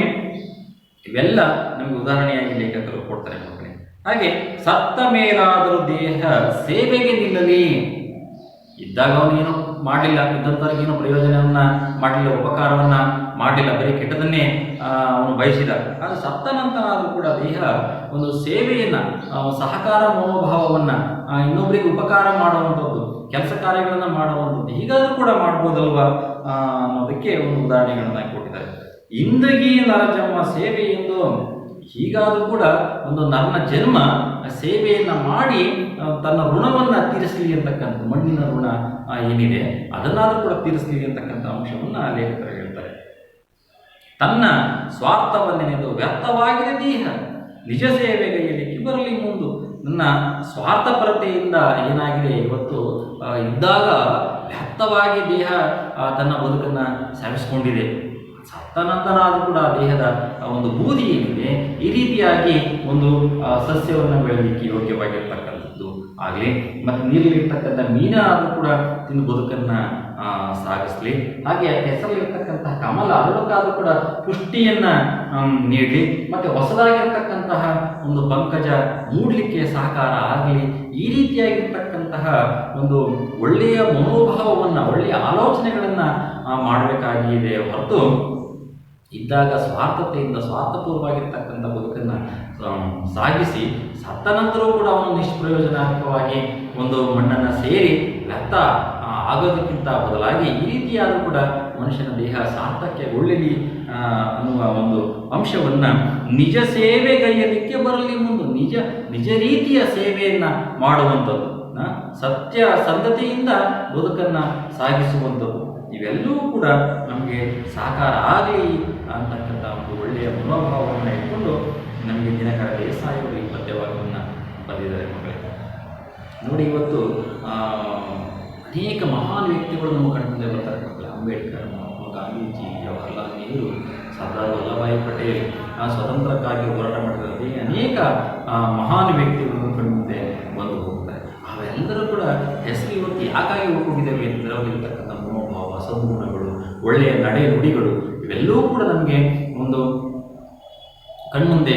[SPEAKER 1] ಇವೆಲ್ಲ ನಮಗೆ ಉದಾಹರಣೆಯಾಗಿ ಲೇಖಕರು ಕೊಡ್ತಾರೆ ಮಕ್ಕಳೇ. ಹಾಗೆ ಸತ್ತ ಮೇಲಾದರೂ ದೇಹ ಸೇವೆಗೆ ನಿಲ್ಲಲಿ. ಇದ್ದಾಗ ಅವನೇನು ಮಾಡಲಿಲ್ಲ, ಇದ್ದಂಥವ್ರಿಗೇನು ಪ್ರಯೋಜನವನ್ನು ಮಾಡಲಿಲ್ಲ, ಉಪಕಾರವನ್ನು ಮಾಡಲಿಲ್ಲ, ಬರೀ ಕೆಟ್ಟದನ್ನೇ ಅವನು ಬಯಸಿದ. ಆದರೆ ಸತ್ತ ನಂತರ ಆದರೂ ಕೂಡ ದೇಹ ಒಂದು ಸೇವೆಯನ್ನು, ಸಹಕಾರ ಮನೋಭಾವವನ್ನು, ಇನ್ನೊಬ್ಬರಿಗೆ ಉಪಕಾರ ಮಾಡುವಂಥದ್ದು, ಕೆಲಸ ಕಾರ್ಯಗಳನ್ನು ಮಾಡುವಂಥದ್ದು ಹೀಗಾದರೂ ಕೂಡ ಮಾಡ್ಬೋದಲ್ವಾ ಅನ್ನೋದಕ್ಕೆ ಒಂದು ಉದಾಹರಣೆಗಳನ್ನು ಕೊಟ್ಟಿದ್ದಾರೆ. ಇಂದಗಿ ನರಜನ್ಮ ಸೇವೆ ಎಂದು, ಹೀಗಾದರೂ ಕೂಡ ಒಂದು ನರನ ಜನ್ಮ ಸೇವೆಯನ್ನು ಮಾಡಿ ತನ್ನ ಋಣವನ್ನು ತೀರಿಸಲಿ ಅಂತಕ್ಕಂಥ, ಮಣ್ಣಿನ ಋಣ ಏನಿದೆ ಅದನ್ನಾದರೂ ಕೂಡ ತೀರಿಸಲಿ ಅಂತಕ್ಕಂಥ ಅಂಶವನ್ನು ಲೇಖಕರು ಹೇಳ್ತಾರೆ. ತನ್ನ ಸ್ವಾರ್ಥವನ್ನೆನೆದು ವ್ಯರ್ಥವಾಗಿದೆ ದೇಹ, ನಿಜ ಸೇವೆಗೈಯಲಿಕ್ಕೆ ಬರಲಿ ಮುಂದು. ನನ್ನ ಸ್ವಾರ್ಥಪರತೆಯಿಂದ ಏನಾಗಿದೆ ಇವತ್ತು ಇದ್ದಾಗ ವ್ಯರ್ಥವಾಗಿ ದೇಹ ತನ್ನ ಬದುಕನ್ನು ಸಾಗಿಸ್ಕೊಂಡಿದೆ. ಸತ್ತ ನಂತರ ಆದರೂ ಕೂಡ ದೇಹದ ಒಂದು ಬೂದಿ ಏನಿದೆ ಈ ರೀತಿಯಾಗಿ ಒಂದು ಸಸ್ಯವನ್ನು ಬೆಳೆಯಲಿಕ್ಕೆ ಯೋಗ್ಯವಾಗಿರ್ತಕ್ಕಂಥದ್ದು ಆಗಲಿ, ಮತ್ತು ನೀರಲ್ಲಿರ್ತಕ್ಕಂಥ ಮೀನಾದರೂ ಕೂಡ ತಿಂದು ಬದುಕನ್ನು ಸಾಗಿಸ್ಲಿ. ಹಾಗೆ ಹೆಸರಲ್ಲಿರ್ತಕ್ಕಂತಹ ಕಮಲ ಅದಕ್ಕಾದರೂ ಕೂಡ ಪುಷ್ಟಿಯನ್ನು ನೀಡಲಿ, ಮತ್ತು ಹೊಸದಾಗಿರ್ತಕ್ಕಂತಹ ಒಂದು ಪಂಕಜ ಮೂಡಲಿಕ್ಕೆ ಸಹಕಾರ ಆಗಲಿ. ಈ ರೀತಿಯಾಗಿರ್ತಕ್ಕಂತಹ ಒಂದು ಒಳ್ಳೆಯ ಮನೋಭಾವವನ್ನು, ಒಳ್ಳೆಯ ಆಲೋಚನೆಗಳನ್ನು ಮಾಡಬೇಕಾಗಿದೆ ಹೊರತು ಇದ್ದಾಗ ಸ್ವಾರ್ಥತೆಯಿಂದ ಸ್ವಾರ್ಥಪೂರ್ವವಾಗಿರ್ತಕ್ಕಂಥ ಬದುಕನ್ನು ಸಾಗಿಸಿ ಸತ್ತ ನಂತರವೂ ಕೂಡ ಅವನು ನಿಷ್ಪ್ರಯೋಜನಕವಾಗಿ ಒಂದು ಮಣ್ಣನ್ನು ಸೇರಿ ವ್ಯರ್ಥ ಆಗೋದಕ್ಕಿಂತ ಬದಲಾಗಿ ಈ ರೀತಿಯಾದರೂ ಕೂಡ ಮನುಷ್ಯನ ದೇಹ ಸಾರ್ಥಕ್ಯಗೊಳ್ಳಲಿ ಅನ್ನುವ ಒಂದು ಅಂಶವನ್ನು ನಿಜ ಸೇವೆಗೈಯಲಿಕ್ಕೆ ಬರಲಿ ಮುಂದೆ ನಿಜ ರೀತಿಯ ಸೇವೆಯನ್ನು ಮಾಡುವಂಥದ್ದು, ಸತ್ಯ ಸಂತತಿಯಿಂದ ಬದುಕನ್ನು ಸಾಗಿಸುವಂಥದ್ದು, ಇವೆಲ್ಲವೂ ಕೂಡ ನಮಗೆ ಸಾಕಾರ ಆಗಲಿ ಅಂತಕ್ಕಂಥ ಒಂದು ಒಳ್ಳೆಯ ಮನೋಭಾವವನ್ನು ಇಟ್ಕೊಂಡು ನಮಗೆ ದಿನಕರ ದೇಸಾಯಿಯವರು ಈ ಪದ್ಯವನ್ನು ಬರೆದಿದ್ದಾರೆ ಮಕ್ಕಳೇ. ನೋಡಿ, ಇವತ್ತು ಅನೇಕ ಮಹಾನ್ ವ್ಯಕ್ತಿಗಳು ನಮ್ಮ ಕಣ್ಮುಂದೆ ಬರ್ತಾರೆ ಮಕ್ಕಳೇ. ಅಂಬೇಡ್ಕರ್, ಮಹಾತ್ಮ ಗಾಂಧೀಜಿ, ಜವಾಹರ್ಲಾಲ್ ನೆಹರು, ಸರ್ದಾರ್ ವಲ್ಲಭಾಯಿ ಪಟೇಲ್, ಸ್ವತಂತ್ರಕ್ಕಾಗಿ ಹೋರಾಟ ಮಾಡಿದರೆ ಅನೇಕ ಮಹಾನ್ ವ್ಯಕ್ತಿಗಳು ಕಣ್ಮುಂದೆ ಬಂದು ಹೋಗ್ತಾರೆ. ಅವೆಲ್ಲರೂ ಕೂಡ ಹೆಸರು ಇವತ್ತು ಯಾಕಾಗಿ ಹೋಗಿದ್ದೇವೆ ಅಂತಂದರೆ ಅವರಿರ್ತಕ್ಕಂಥ ಮನೋಭಾವ, ಸದ್ಗುಣಗಳು, ಒಳ್ಳೆಯ ನಡೆ ನುಡಿಗಳು ಇವೆಲ್ಲವೂ ಕೂಡ ನಮಗೆ ಒಂದು ಕಣ್ಮುಂದೆ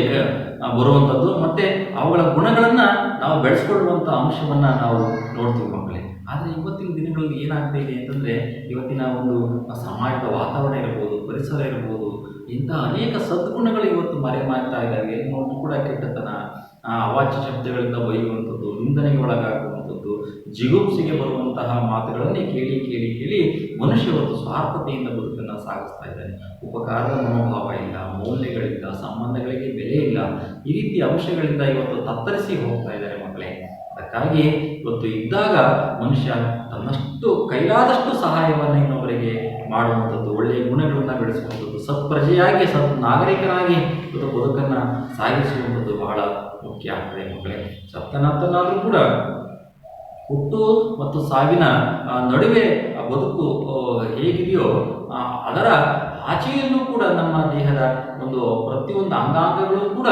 [SPEAKER 1] ಬರುವಂಥದ್ದು, ಮತ್ತು ಅವುಗಳ ಗುಣಗಳನ್ನು ನಾವು ಬೆಳೆಸ್ಕೊಳ್ಳುವಂಥ ಅಂಶವನ್ನು ನಾವು ನೋಡ್ತೀವಿ ಮಕ್ಕಳೇ. ಆದರೆ ಇವತ್ತಿನ ದಿನಗಳಲ್ಲಿ ಏನಾಗ್ತಾ ಇದೆ ಅಂತಂದರೆ, ಇವತ್ತಿನ ಒಂದು ಸಮಾಜದ ವಾತಾವರಣ ಇರ್ಬೋದು, ಪರಿಸರ ಇರ್ಬೋದು, ಇಂಥ ಅನೇಕ ಸದ್ಗುಣಗಳು ಇವತ್ತು ಮರೆಮಾಗ್ತಾ ಇದ್ದಾವೆ. ನೋಟು ಕೂಡ ಕೆಟ್ಟತನ, ಅವಾಚ್ಯ ಶಬ್ದಗಳಿಂದ ಬೈಯುವಂಥದ್ದು, ನಿಂದನೆಗೆ ಒಳಗಾಗುವಂಥದ್ದು, ಜಿಗುಪ್ಸಿಗೆ ಬರುವಂತಹ ಮಾತುಗಳನ್ನೇ ಕೇಳಿ ಕೇಳಿ ಕೇಳಿ ಮನುಷ್ಯ ಇವತ್ತು ಸ್ವಾರ್ಥತೆಯಿಂದ ಬದುಕನ್ನು ಸಾಗಿಸ್ತಾ ಇದ್ದಾನೆ. ಉಪಕಾರದ ಮನೋಭಾವ ಇಲ್ಲ, ಮೌಲ್ಯಗಳಿಲ್ಲ, ಸಂಬಂಧಗಳಿಗೆ ಬೆಲೆ ಇಲ್ಲ. ಈ ರೀತಿಯ ಅಂಶಗಳಿಂದ ಇವತ್ತು ತತ್ತರಿಸಿ ಹೋಗ್ತಾ ಇದ್ದಾರೆ ಮಕ್ಕಳೇ. ಅದಕ್ಕಾಗಿ ಇವತ್ತು ಇದ್ದಾಗ ಮನುಷ್ಯ ತನ್ನಷ್ಟು ಕೈಲಾದಷ್ಟು ಸಹಾಯವನ್ನು ಇನ್ನೊಬ್ಬರಿಗೆ ಮಾಡುವಂಥದ್ದು, ಒಳ್ಳೆಯ ಗುಣಗಳನ್ನು ಬೆಳೆಸುವಂಥದ್ದು, ಸತ್ಪ್ರಜೆಯಾಗಿ ನಾಗರಿಕನಾಗಿ ಇವತ್ತು ಬದುಕನ್ನು ಸಾಗಿಸುವಂಥದ್ದು ಬಹಳ ಮುಖ್ಯ ಆಗ್ತದೆ ಮಕ್ಕಳೇ. ಸತ್ತನಂತನಾದರೂ ಕೂಡ ಹುಟ್ಟು ಮತ್ತು ಸಾವಿನ ನಡುವೆ ಬದುಕು ಹೇಗಿದೆಯೋ ಅದರ ಆಚೆಯಲ್ಲೂ ಕೂಡ ನಮ್ಮ ದೇಹದ ಒಂದು ಪ್ರತಿಯೊಂದು ಅಂಗಾಂಗಗಳು ಕೂಡ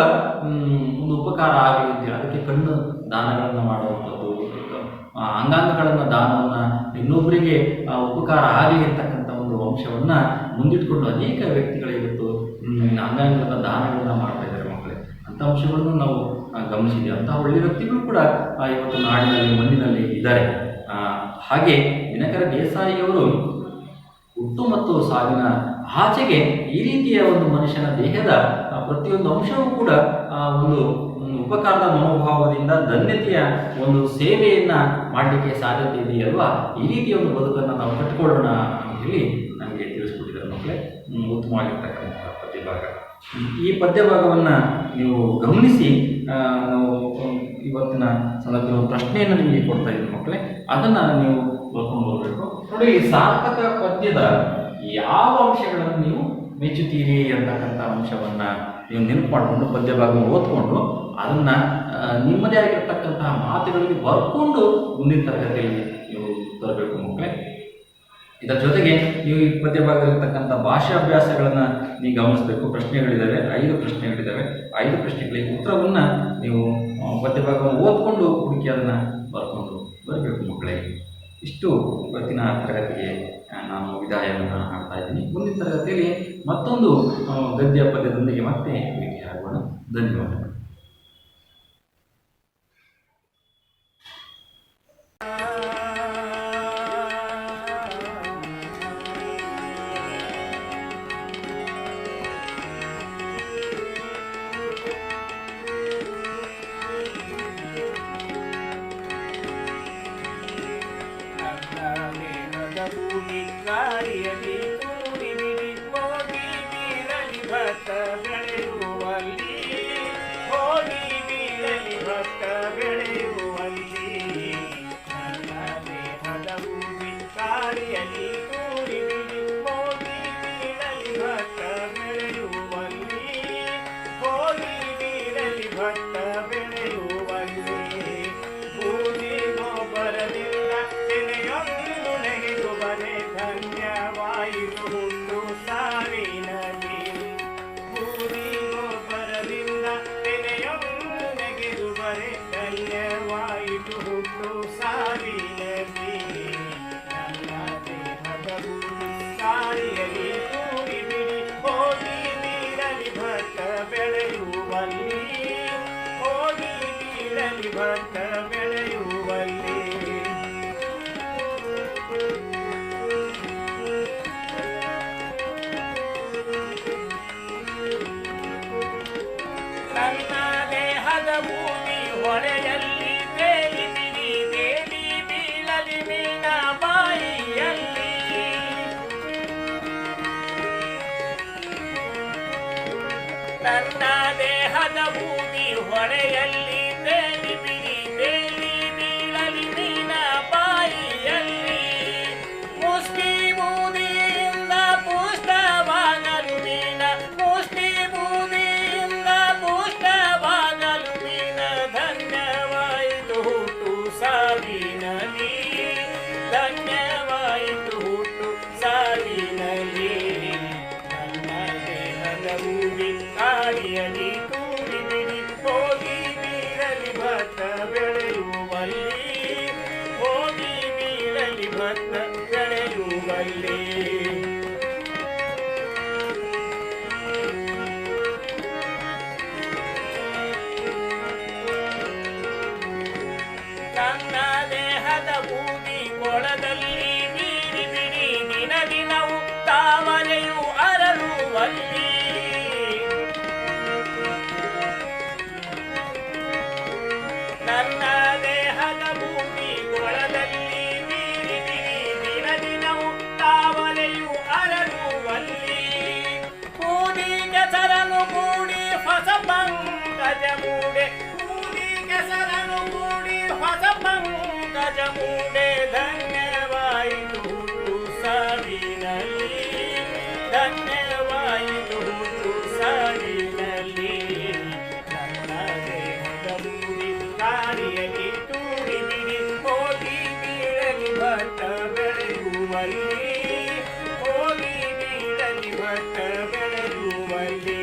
[SPEAKER 1] ಒಂದು ಉಪಕಾರ ಆಗಲಿ ಅಂತೇಳಿ ಅದಕ್ಕೆ ಕಣ್ಣು ದಾನಗಳನ್ನು ಮಾಡುವಂಥದ್ದು, ಅಂಗಾಂಗಗಳನ್ನು ದಾನವನ್ನು ಇನ್ನೊಬ್ಬರಿಗೆ ಉಪಕಾರ ಆಗಲಿ ಅಂತಕ್ಕಂಥ ಒಂದು ಅಂಶವನ್ನು ಮುಂದಿಟ್ಕೊಂಡು ಅನೇಕ ವ್ಯಕ್ತಿಗಳು ಇವತ್ತು ಅಂಗಾಂಗಗಳ ದಾನಗಳನ್ನು ಮಾಡ್ತಾ ಇದ್ದಾರೆ ಮಕ್ಕಳೇ. ಅಂಥ ಅಂಶಗಳನ್ನು ನಾವು ಗಮನಿಸಿದ್ದೀವಿ. ಅಂತಹ ಒಳ್ಳೆಯ ವ್ಯಕ್ತಿಗಳು ಕೂಡ ಇವತ್ತು ನಾಡಿನಲ್ಲಿ ಮಣ್ಣಿನಲ್ಲಿ ಇದ್ದಾರೆ. ಹಾಗೆ ದಿನಕರ ದೇಸಾಯಿಯವರು ಹುಟ್ಟು ಮತ್ತು ಸಾವಿನ ಆಚೆಗೆ ಈ ರೀತಿಯ ಒಂದು ಮನುಷ್ಯನ ದೇಹದ ಪ್ರತಿಯೊಂದು ಅಂಶವೂ ಕೂಡ ಒಂದು ಉಪಕಾರದ ಮನೋಭಾವದಿಂದ ಧನ್ಯತೆಯ ಒಂದು ಸೇವೆಯನ್ನು ಮಾಡಲಿಕ್ಕೆ ಸಾಧ್ಯತೆ ಇದೆಯಲ್ವಾ. ಈ ರೀತಿಯ ಒಂದು ಬದುಕನ್ನು ನಾವು ಕಟ್ಟಿಕೊಳ್ಳೋಣ ಅಂತ ಹೇಳಿ ನಮಗೆ ತಿಳಿಸ್ಕೊಟ್ಟಿದ್ದಾರೆ ಮಕ್ಕಳೇ. ಉತ್ತಮವಾಗಿರ್ತಕ್ಕಂಥ ಪದ್ಯಭಾಗ. ಈ ಪದ್ಯಭಾಗವನ್ನು ನೀವು ಗಮನಿಸಿ ನಾವು ಇವತ್ತಿನ ಸಂದರ್ಭದಲ್ಲಿ ಪ್ರಶ್ನೆಯನ್ನು ನಿಮಗೆ ಕೊಡ್ತಾ ಇದ್ದೀನಿ ಮಕ್ಕಳೇ, ಅದನ್ನು ನೀವು ಓದ್ಕೊಂಡು ಹೋಗಬೇಕು. ನೋಡಿ, ಈ ಸಾರ್ಥಕ ಪದ್ಯದ ಯಾವ ಅಂಶಗಳನ್ನು ನೀವು ಮೆಚ್ಚುತ್ತೀರಿ ಅಂತಕ್ಕಂಥ ಅಂಶವನ್ನು ನೀವು ನೆನಪು ಮಾಡಿಕೊಂಡು ಪದ್ಯಭಾಗವನ್ನು ಓದ್ಕೊಂಡು ಅದನ್ನು ನಿಮ್ಮದೇ ಆಗಿರ್ತಕ್ಕಂತಹ ಮಾತುಗಳಿಗೆ ಬರ್ಕೊಂಡು ಮುಂದಿನ ತರಗತಿಯಲ್ಲಿ ನೀವು ತರಬೇಕು ಮಕ್ಕಳೇ. ಇದರ ಜೊತೆಗೆ ನೀವು ಈ ಪದ್ಯಭಾಗದಲ್ಲಿರ್ತಕ್ಕಂಥ ಭಾಷಾಭ್ಯಾಸಗಳನ್ನು ನೀವು ಗಮನಿಸಬೇಕು. ಪ್ರಶ್ನೆಗಳಿದ್ದಾವೆ, 5 ಪ್ರಶ್ನೆಗಳಿದ್ದಾವೆ. 5 ಪ್ರಶ್ನೆಗಳಿಗೆ ಉತ್ತರವನ್ನು ನೀವು ಪದ್ಯಭಾಗವನ್ನು ಓದ್ಕೊಂಡು ಹುಡುಕಿ ಅದನ್ನು ಬರ್ಕೊಂಡು ಬರಬೇಕು ಮಕ್ಕಳೇ. ಇಷ್ಟು ಇವತ್ತಿನ ತರಗತಿಗೆ ನಾನು ವಿದಾಯವನ್ನು ಮಾಡ್ತಾ ಇದ್ದೀನಿ. ಮುಂದಿನ ತರಗತಿಯಲ್ಲಿ ಮತ್ತೊಂದು ಗದ್ಯ ಪದ್ಯದೊಂದಿಗೆ ಮತ್ತೆ ಭೇಟಿಯಾಗೋಣ. ಧನ್ಯವಾದಗಳು.
[SPEAKER 4] ಗಾಳಿಯಲ್ಲಿ ಕೂಡಿ ಬಿಡಿ ಹೋಗಿ ನೀರಲಿ ಭತ್ತ ಬೆಳೆಯುವಲ್ಲಿ, ಹೋಗಿ ನೀರಲಿ ಭತ್ತ ಬೆಳೆಯುವಲ್ಲಿ, ನನ್ನ ದೇಹದ ಭೂಮಿ ಗಾಳಿಯಲ್ಲಿ ಕೂಡಿ ಬಿಡಿ ಹೋಗಿ ನೀರಲಿ ಭತ್ತ ಬೆಳೆಯುವಲ್ಲಿ, ಹೋಗಿ ನೀರಲಿ ಭತ್ತ ಬೆಳೆಯುವಲ್ಲಿ, ಭೂಮಿ ಗೊಬ್ಬರದಿಂದ ತೆನೆಯೊಂದು ನೆಗೆದು ಬರೆ ಧನ್ಯವಾಯಿತು ಹುಟ್ಟು ಸಾವಿನಲ್ಲಿ, ಭೂಮಿ ಭತ್ತ ಬೆಳೆಯುವಲ್ಲಿ ನನ್ನ ದೇಹದ ಭೂಮಿ ಹೊಳೆಯಲ್ಲಿ ತೇಲಿ ಬಿಡಿ ತೇಲಿ ಬೀಳಲಿ ಮೀನ ಬಾಯಿಯಲ್ಲಿ ನನ್ನ ದೇಹದ ಭೂಮಿ ಹೊಳೆಯಲ್ಲಿ ತೇಲಿ ಬಿಡಿ ತೇಲಿ ಬೀಳಲಿ ಮೀನ ಬಾಯಿಯಲ್ಲಿ ಮುಷ್ಟಿ ಬೂದಿಯಿಂದ ಪುಷ್ಟವಾಗಲು ಮೀನ ಮುಷ್ಟಿ ಬೂದಿಯಿಂದ ಪುಷ್ಟವಾಗಲು ಮೀನ ಧನ್ಯವಾಯಿತು ಹುಟ್ಟು ಸಾವಿನಲ್ಲಿ ಧನ್ಯವಾಯಿತು ಹುಟ್ಟು ಸಾವಿನಲ್ಲಿ ನನ್ನ ದೇಹದ ಭೂಮಿ ಕಾಡಿಯಲ್ಲಿ ತೂರಿ ಬಿಡಿ ಹೋಗಿ ಬೀಳಲಿ ಭತ್ತ ಬೆಳೆಯುವಲ್ಲಿ ಹೋಗಿ ಬೀಳಲಿ ಭತ್ತ ಬೆಳೆಯುವಲ್ಲಿ ನನ್ನ ದೇಹದ ಬೂದಿ ಕೊಳದಲ್ಲಿ ಬೀಡಿ ಬಿಡಿ ದಿನ ದಿನವೂ ತಾವರೆಯು ಅರಳುವಲ್ಲಿ ನನ್ನ ದೇಹದ ಭೂಮಿ ಕೊಳದಲ್ಲಿ ಬೀಡಿ ಬಿಡಿ ದಿನ ದಿನವೂ ತಾವರೆಯು ಅರಳುವಲ್ಲಿ ಕೂಡಿ ಕೆಸರನು ಕೂಡಿ ಹೊಸ ಪಂಕಜ ಮೂಡೆ ಕೂಡಿ ಕೆಸರನು ಕೂಡಿ ಹೊಸ ಪಂಕಜ ಮೂಡೆ ಧನ್ಯವಾಯಿತು ಹುಟ್ಟು ಸಾವಿನಲ್ಲಿ ಧನ್ಯವಾಯಿತು ಹುಟ್ಟು ಸಾವಿನಲ್ಲಿ ನನ್ನ ದೇಹದ ಭೂಮಿ ಕಾಡಿಯಲ್ಲಿ ತೂರಿ ಬಿಡಿ ಹೋಗಿ ಬೀಳಲಿ ಭತ್ತ ಬೆಳೆಯುವಲ್ಲಿ ಹೋಗಿ ಬೀಳಲಿ ಭತ್ತ ಬೆಳೆಯುವಲ್ಲಿ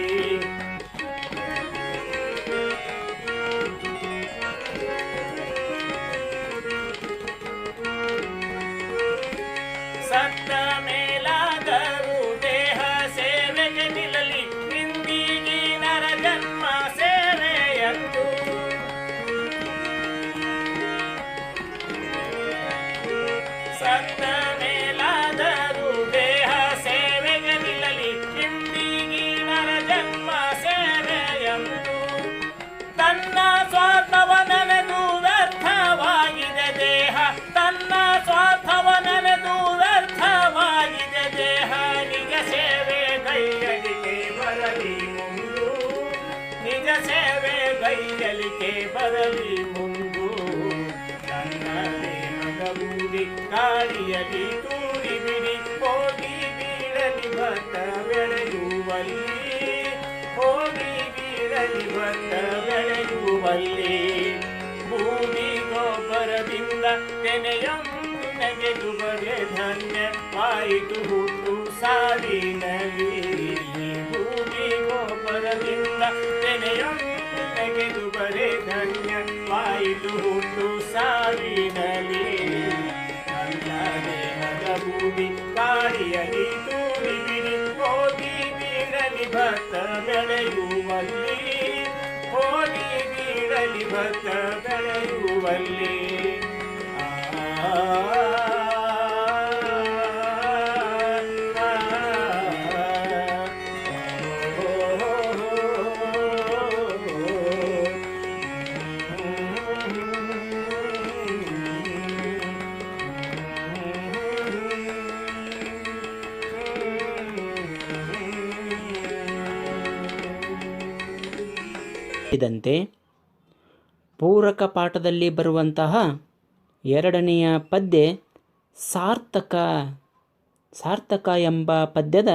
[SPEAKER 4] ಸತ್ತ ಮೇಲಾದರೂ ದೇಹ ಸೇವೆಗೆ ನಿಲ್ಲಲಿ ಇಂದಿಗೆ ನರ ಜನ್ಮ ಸೇವೆಯಂದು ಸತ್ತ ಮೇಲಾದರೂ ದೇಹ ಸೇವೆಗೆ ನಿಲ್ಲಲಿ ಇಂದಿಗೆ ನರ ಜನ್ಮ ಸೇವೆಯಂದು ತನ್ನ ಸ್ವಾರ್ಥವ ನೆನೆದು ವ್ಯರ್ಥವಾಗಿದೆ ದೇಹ ತನ್ನ ಸ್ವಾರ್ಥವ ನೆನೆದು ವ್ಯರ್ಥವಾಗಿದೆ ದೇಹ ನಿಜ ಸೇವೆ ಕೈಯಲಿಕೆ ಬರಲಿ ಮುಂದು ನಿಜ ಸೇವೆ ಕೈಯಲಿಕೆ ಬರಲಿ ಮುಂದು ನನ್ನ ದೇಹದ ಬೂದಿ ಗಾಳಿಯಲ್ಲಿ ತೂರಿ ಬಿಡಿ ಹೋಗಿ ಬೀಳಲಿ ಭತ್ತ ಬೆಳೆಯುವಲ್ಲಿ ಹೋಗಿ ಬೀಳಲಿ ಭತ್ತ ಬೆಳೆಯುವಲ್ಲಿ ಭೂಮಿ ಗೊಬ್ಬರದಿಂದ ತೆನೆಯೊಂದು ನೆಗೆದು ಬಗೆ ಧನ್ಯವಾಯಿತು ಹುಟ್ಟು ಸಾವಿನಲ್ಲಿ ಭೂಮಿ ಗೊಬ್ಬರದಿಂದ ತೆನೆಯೊಂದು ನೆಗೆದು ಬರೆ ಧನ್ಯವಾಯಿತು ಹುಟ್ಟು ಸಾವಿನಲ್ಲಿ ನನ್ನ ದೇಹದ ಭೂಮಿ ಕಾಡಿಯಲ್ಲಿ ತೂರಿ ಬಿಡಿ ಹೋಗಿ ಬೀಳಲಿ ಭತ್ತ ಬೆಳೆಯುವಲ್ಲಿ ಹೋಗಿ ಬೀಳಲಿ ಭತ್ತ ಬೆಳೆಯುವಲ್ಲಿ
[SPEAKER 5] ಇದಂತೆ ಪೂರಕ ಪಾಠದಲ್ಲಿ ಬರುವಂತಹ ಎರಡನೆಯ ಪದ್ಯ ಸಾರ್ಥಕ ಎಂಬ ಪದ್ಯದ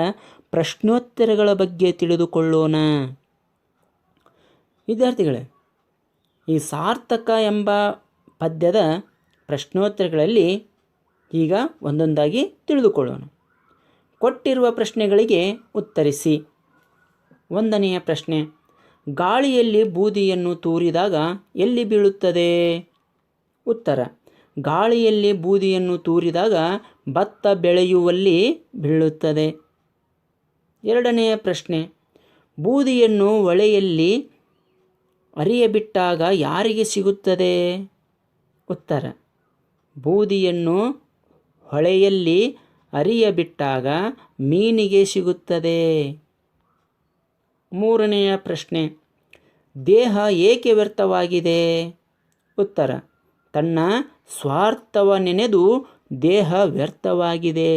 [SPEAKER 5] ಪ್ರಶ್ನೋತ್ತರಗಳ ಬಗ್ಗೆ ತಿಳಿದುಕೊಳ್ಳೋಣ. ವಿದ್ಯಾರ್ಥಿಗಳೇ, ಈ ಸಾರ್ಥಕ ಎಂಬ ಪದ್ಯದ ಪ್ರಶ್ನೋತ್ತರಗಳಲ್ಲಿ ಈಗ ಒಂದೊಂದಾಗಿ ತಿಳಿದುಕೊಳ್ಳೋಣ. ಕೊಟ್ಟಿರುವ ಪ್ರಶ್ನೆಗಳಿಗೆ ಉತ್ತರಿಸಿ. ಒಂದನೆಯ ಪ್ರಶ್ನೆ, ಗಾಳಿಯಲ್ಲಿ ಬೂದಿಯನ್ನು ತೂರಿದಾಗ ಎಲ್ಲಿ ಬೀಳುತ್ತದೆ? ಉತ್ತರ, ಗಾಳಿಯಲ್ಲಿ ಬೂದಿಯನ್ನು ತೂರಿದಾಗ ಭತ್ತ ಬೆಳೆಯುವಲ್ಲಿ ಬೀಳುತ್ತದೆ. ಎರಡನೆಯ ಪ್ರಶ್ನೆ, ಬೂದಿಯನ್ನು ಒಲೆಯಲ್ಲಿ ಅರಿಯಬಿಟ್ಟಾಗ ಯಾರಿಗೆ ಸಿಗುತ್ತದೆ? ಉತ್ತರ: ಬೂದಿಯನ್ನು ಹೊಳೆಯಲ್ಲಿ ಅರಿಯಬಿಟ್ಟಾಗ ಮೀನಿಗೆ ಸಿಗುತ್ತದೆ. ಮೂರನೆಯ ಪ್ರಶ್ನೆ: ದೇಹ ಏಕೆ ವ್ಯರ್ಥವಾಗಿದೆ? ಉತ್ತರ: ತನ್ನ ಸ್ವಾರ್ಥವ ನೆನೆದು ದೇಹ ವ್ಯರ್ಥವಾಗಿದೆ.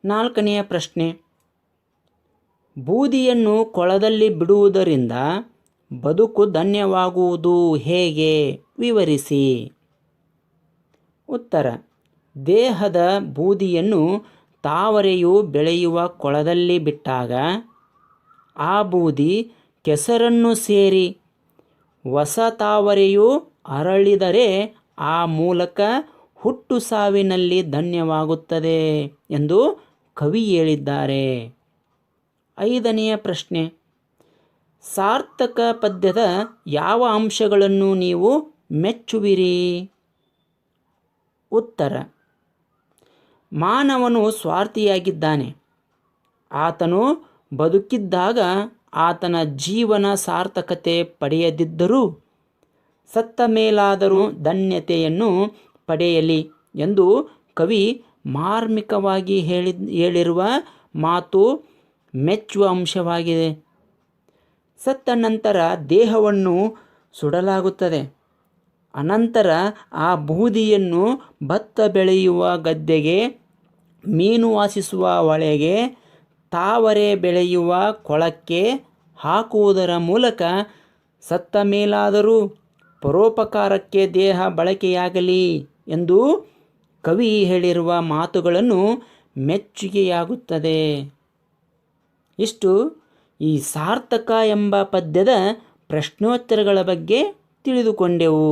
[SPEAKER 5] ನಾಲ್ಕನೆಯ ಪ್ರಶ್ನೆ: ಬೂದಿಯನ್ನು ಕೊಳದಲ್ಲಿ ಬಿಡುವುದರಿಂದ ಬದುಕು ಧನ್ಯವಾಗುವುದು ಹೇಗೆ? ವಿವರಿಸಿ. ಉತ್ತರ: ದೇಹದ ಬೂದಿಯನ್ನು ತಾವರೆಯು ಬೆಳೆಯುವ ಕೊಳದಲ್ಲಿ ಬಿಟ್ಟಾಗ ಆ ಬೂದಿ ಕೆಸರನ್ನು ಸೇರಿ ಹೊಸ ತಾವರೆಯು ಅರಳಿದರೆ ಆ ಮೂಲಕ ಹುಟ್ಟು ಸಾವಿನಲ್ಲಿ ಧನ್ಯವಾಗುತ್ತದೆ ಎಂದು ಕವಿ ಹೇಳಿದ್ದಾರೆ. ಐದನೆಯ ಪ್ರಶ್ನೆ: ಸಾರ್ಥಕ ಪದ್ಯದ ಯಾವ ಅಂಶಗಳನ್ನು ನೀವು ಮೆಚ್ಚುವಿರಿ? ಉತ್ತರ: ಮಾನವನು ಸ್ವಾರ್ಥಿಯಾಗಿದ್ದಾನೆ. ಆತನು ಬದುಕಿದ್ದಾಗ ಆತನ ಜೀವನ ಸಾರ್ಥಕತೆ ಪಡೆಯದಿದ್ದರೂ ಸತ್ತ ಮೇಲಾದರೂ ಧನ್ಯತೆಯನ್ನು ಪಡೆಯಲಿ ಎಂದು ಕವಿ ಮಾರ್ಮಿಕವಾಗಿ ಹೇಳಿರುವ ಮಾತು ಮೆಚ್ಚುವ ಅಂಶವಾಗಿದೆ. ಸತ್ತ ನಂತರ ದೇಹವನ್ನು ಸುಡಲಾಗುತ್ತದೆ. ಅನಂತರ ಆ ಬೂದಿಯನ್ನು ಭತ್ತ ಬೆಳೆಯುವ ಗದ್ದೆಗೆ, ಮೀನು ವಾಸಿಸುವ ಹೊಳೆಗೆ, ತಾವರೆ ಬೆಳೆಯುವ ಕೊಳಕ್ಕೆ ಹಾಕುವುದರ ಮೂಲಕ ಸತ್ತ ಮೇಲಾದರೂ ಪರೋಪಕಾರಕ್ಕೆ ದೇಹ ಬಳಕೆಯಾಗಲಿ ಎಂದು ಕವಿ ಹೇಳಿರುವ ಮಾತುಗಳನ್ನು ಮೆಚ್ಚುಗೆಯಾಗುತ್ತದೆ. ಇಷ್ಟು ಈ ಸಾರ್ಥಕ ಎಂಬ ಪದ್ಯದ ಪ್ರಶ್ನೋತ್ತರಗಳ ಬಗ್ಗೆ ತಿಳಿದುಕೊಂಡೆವು.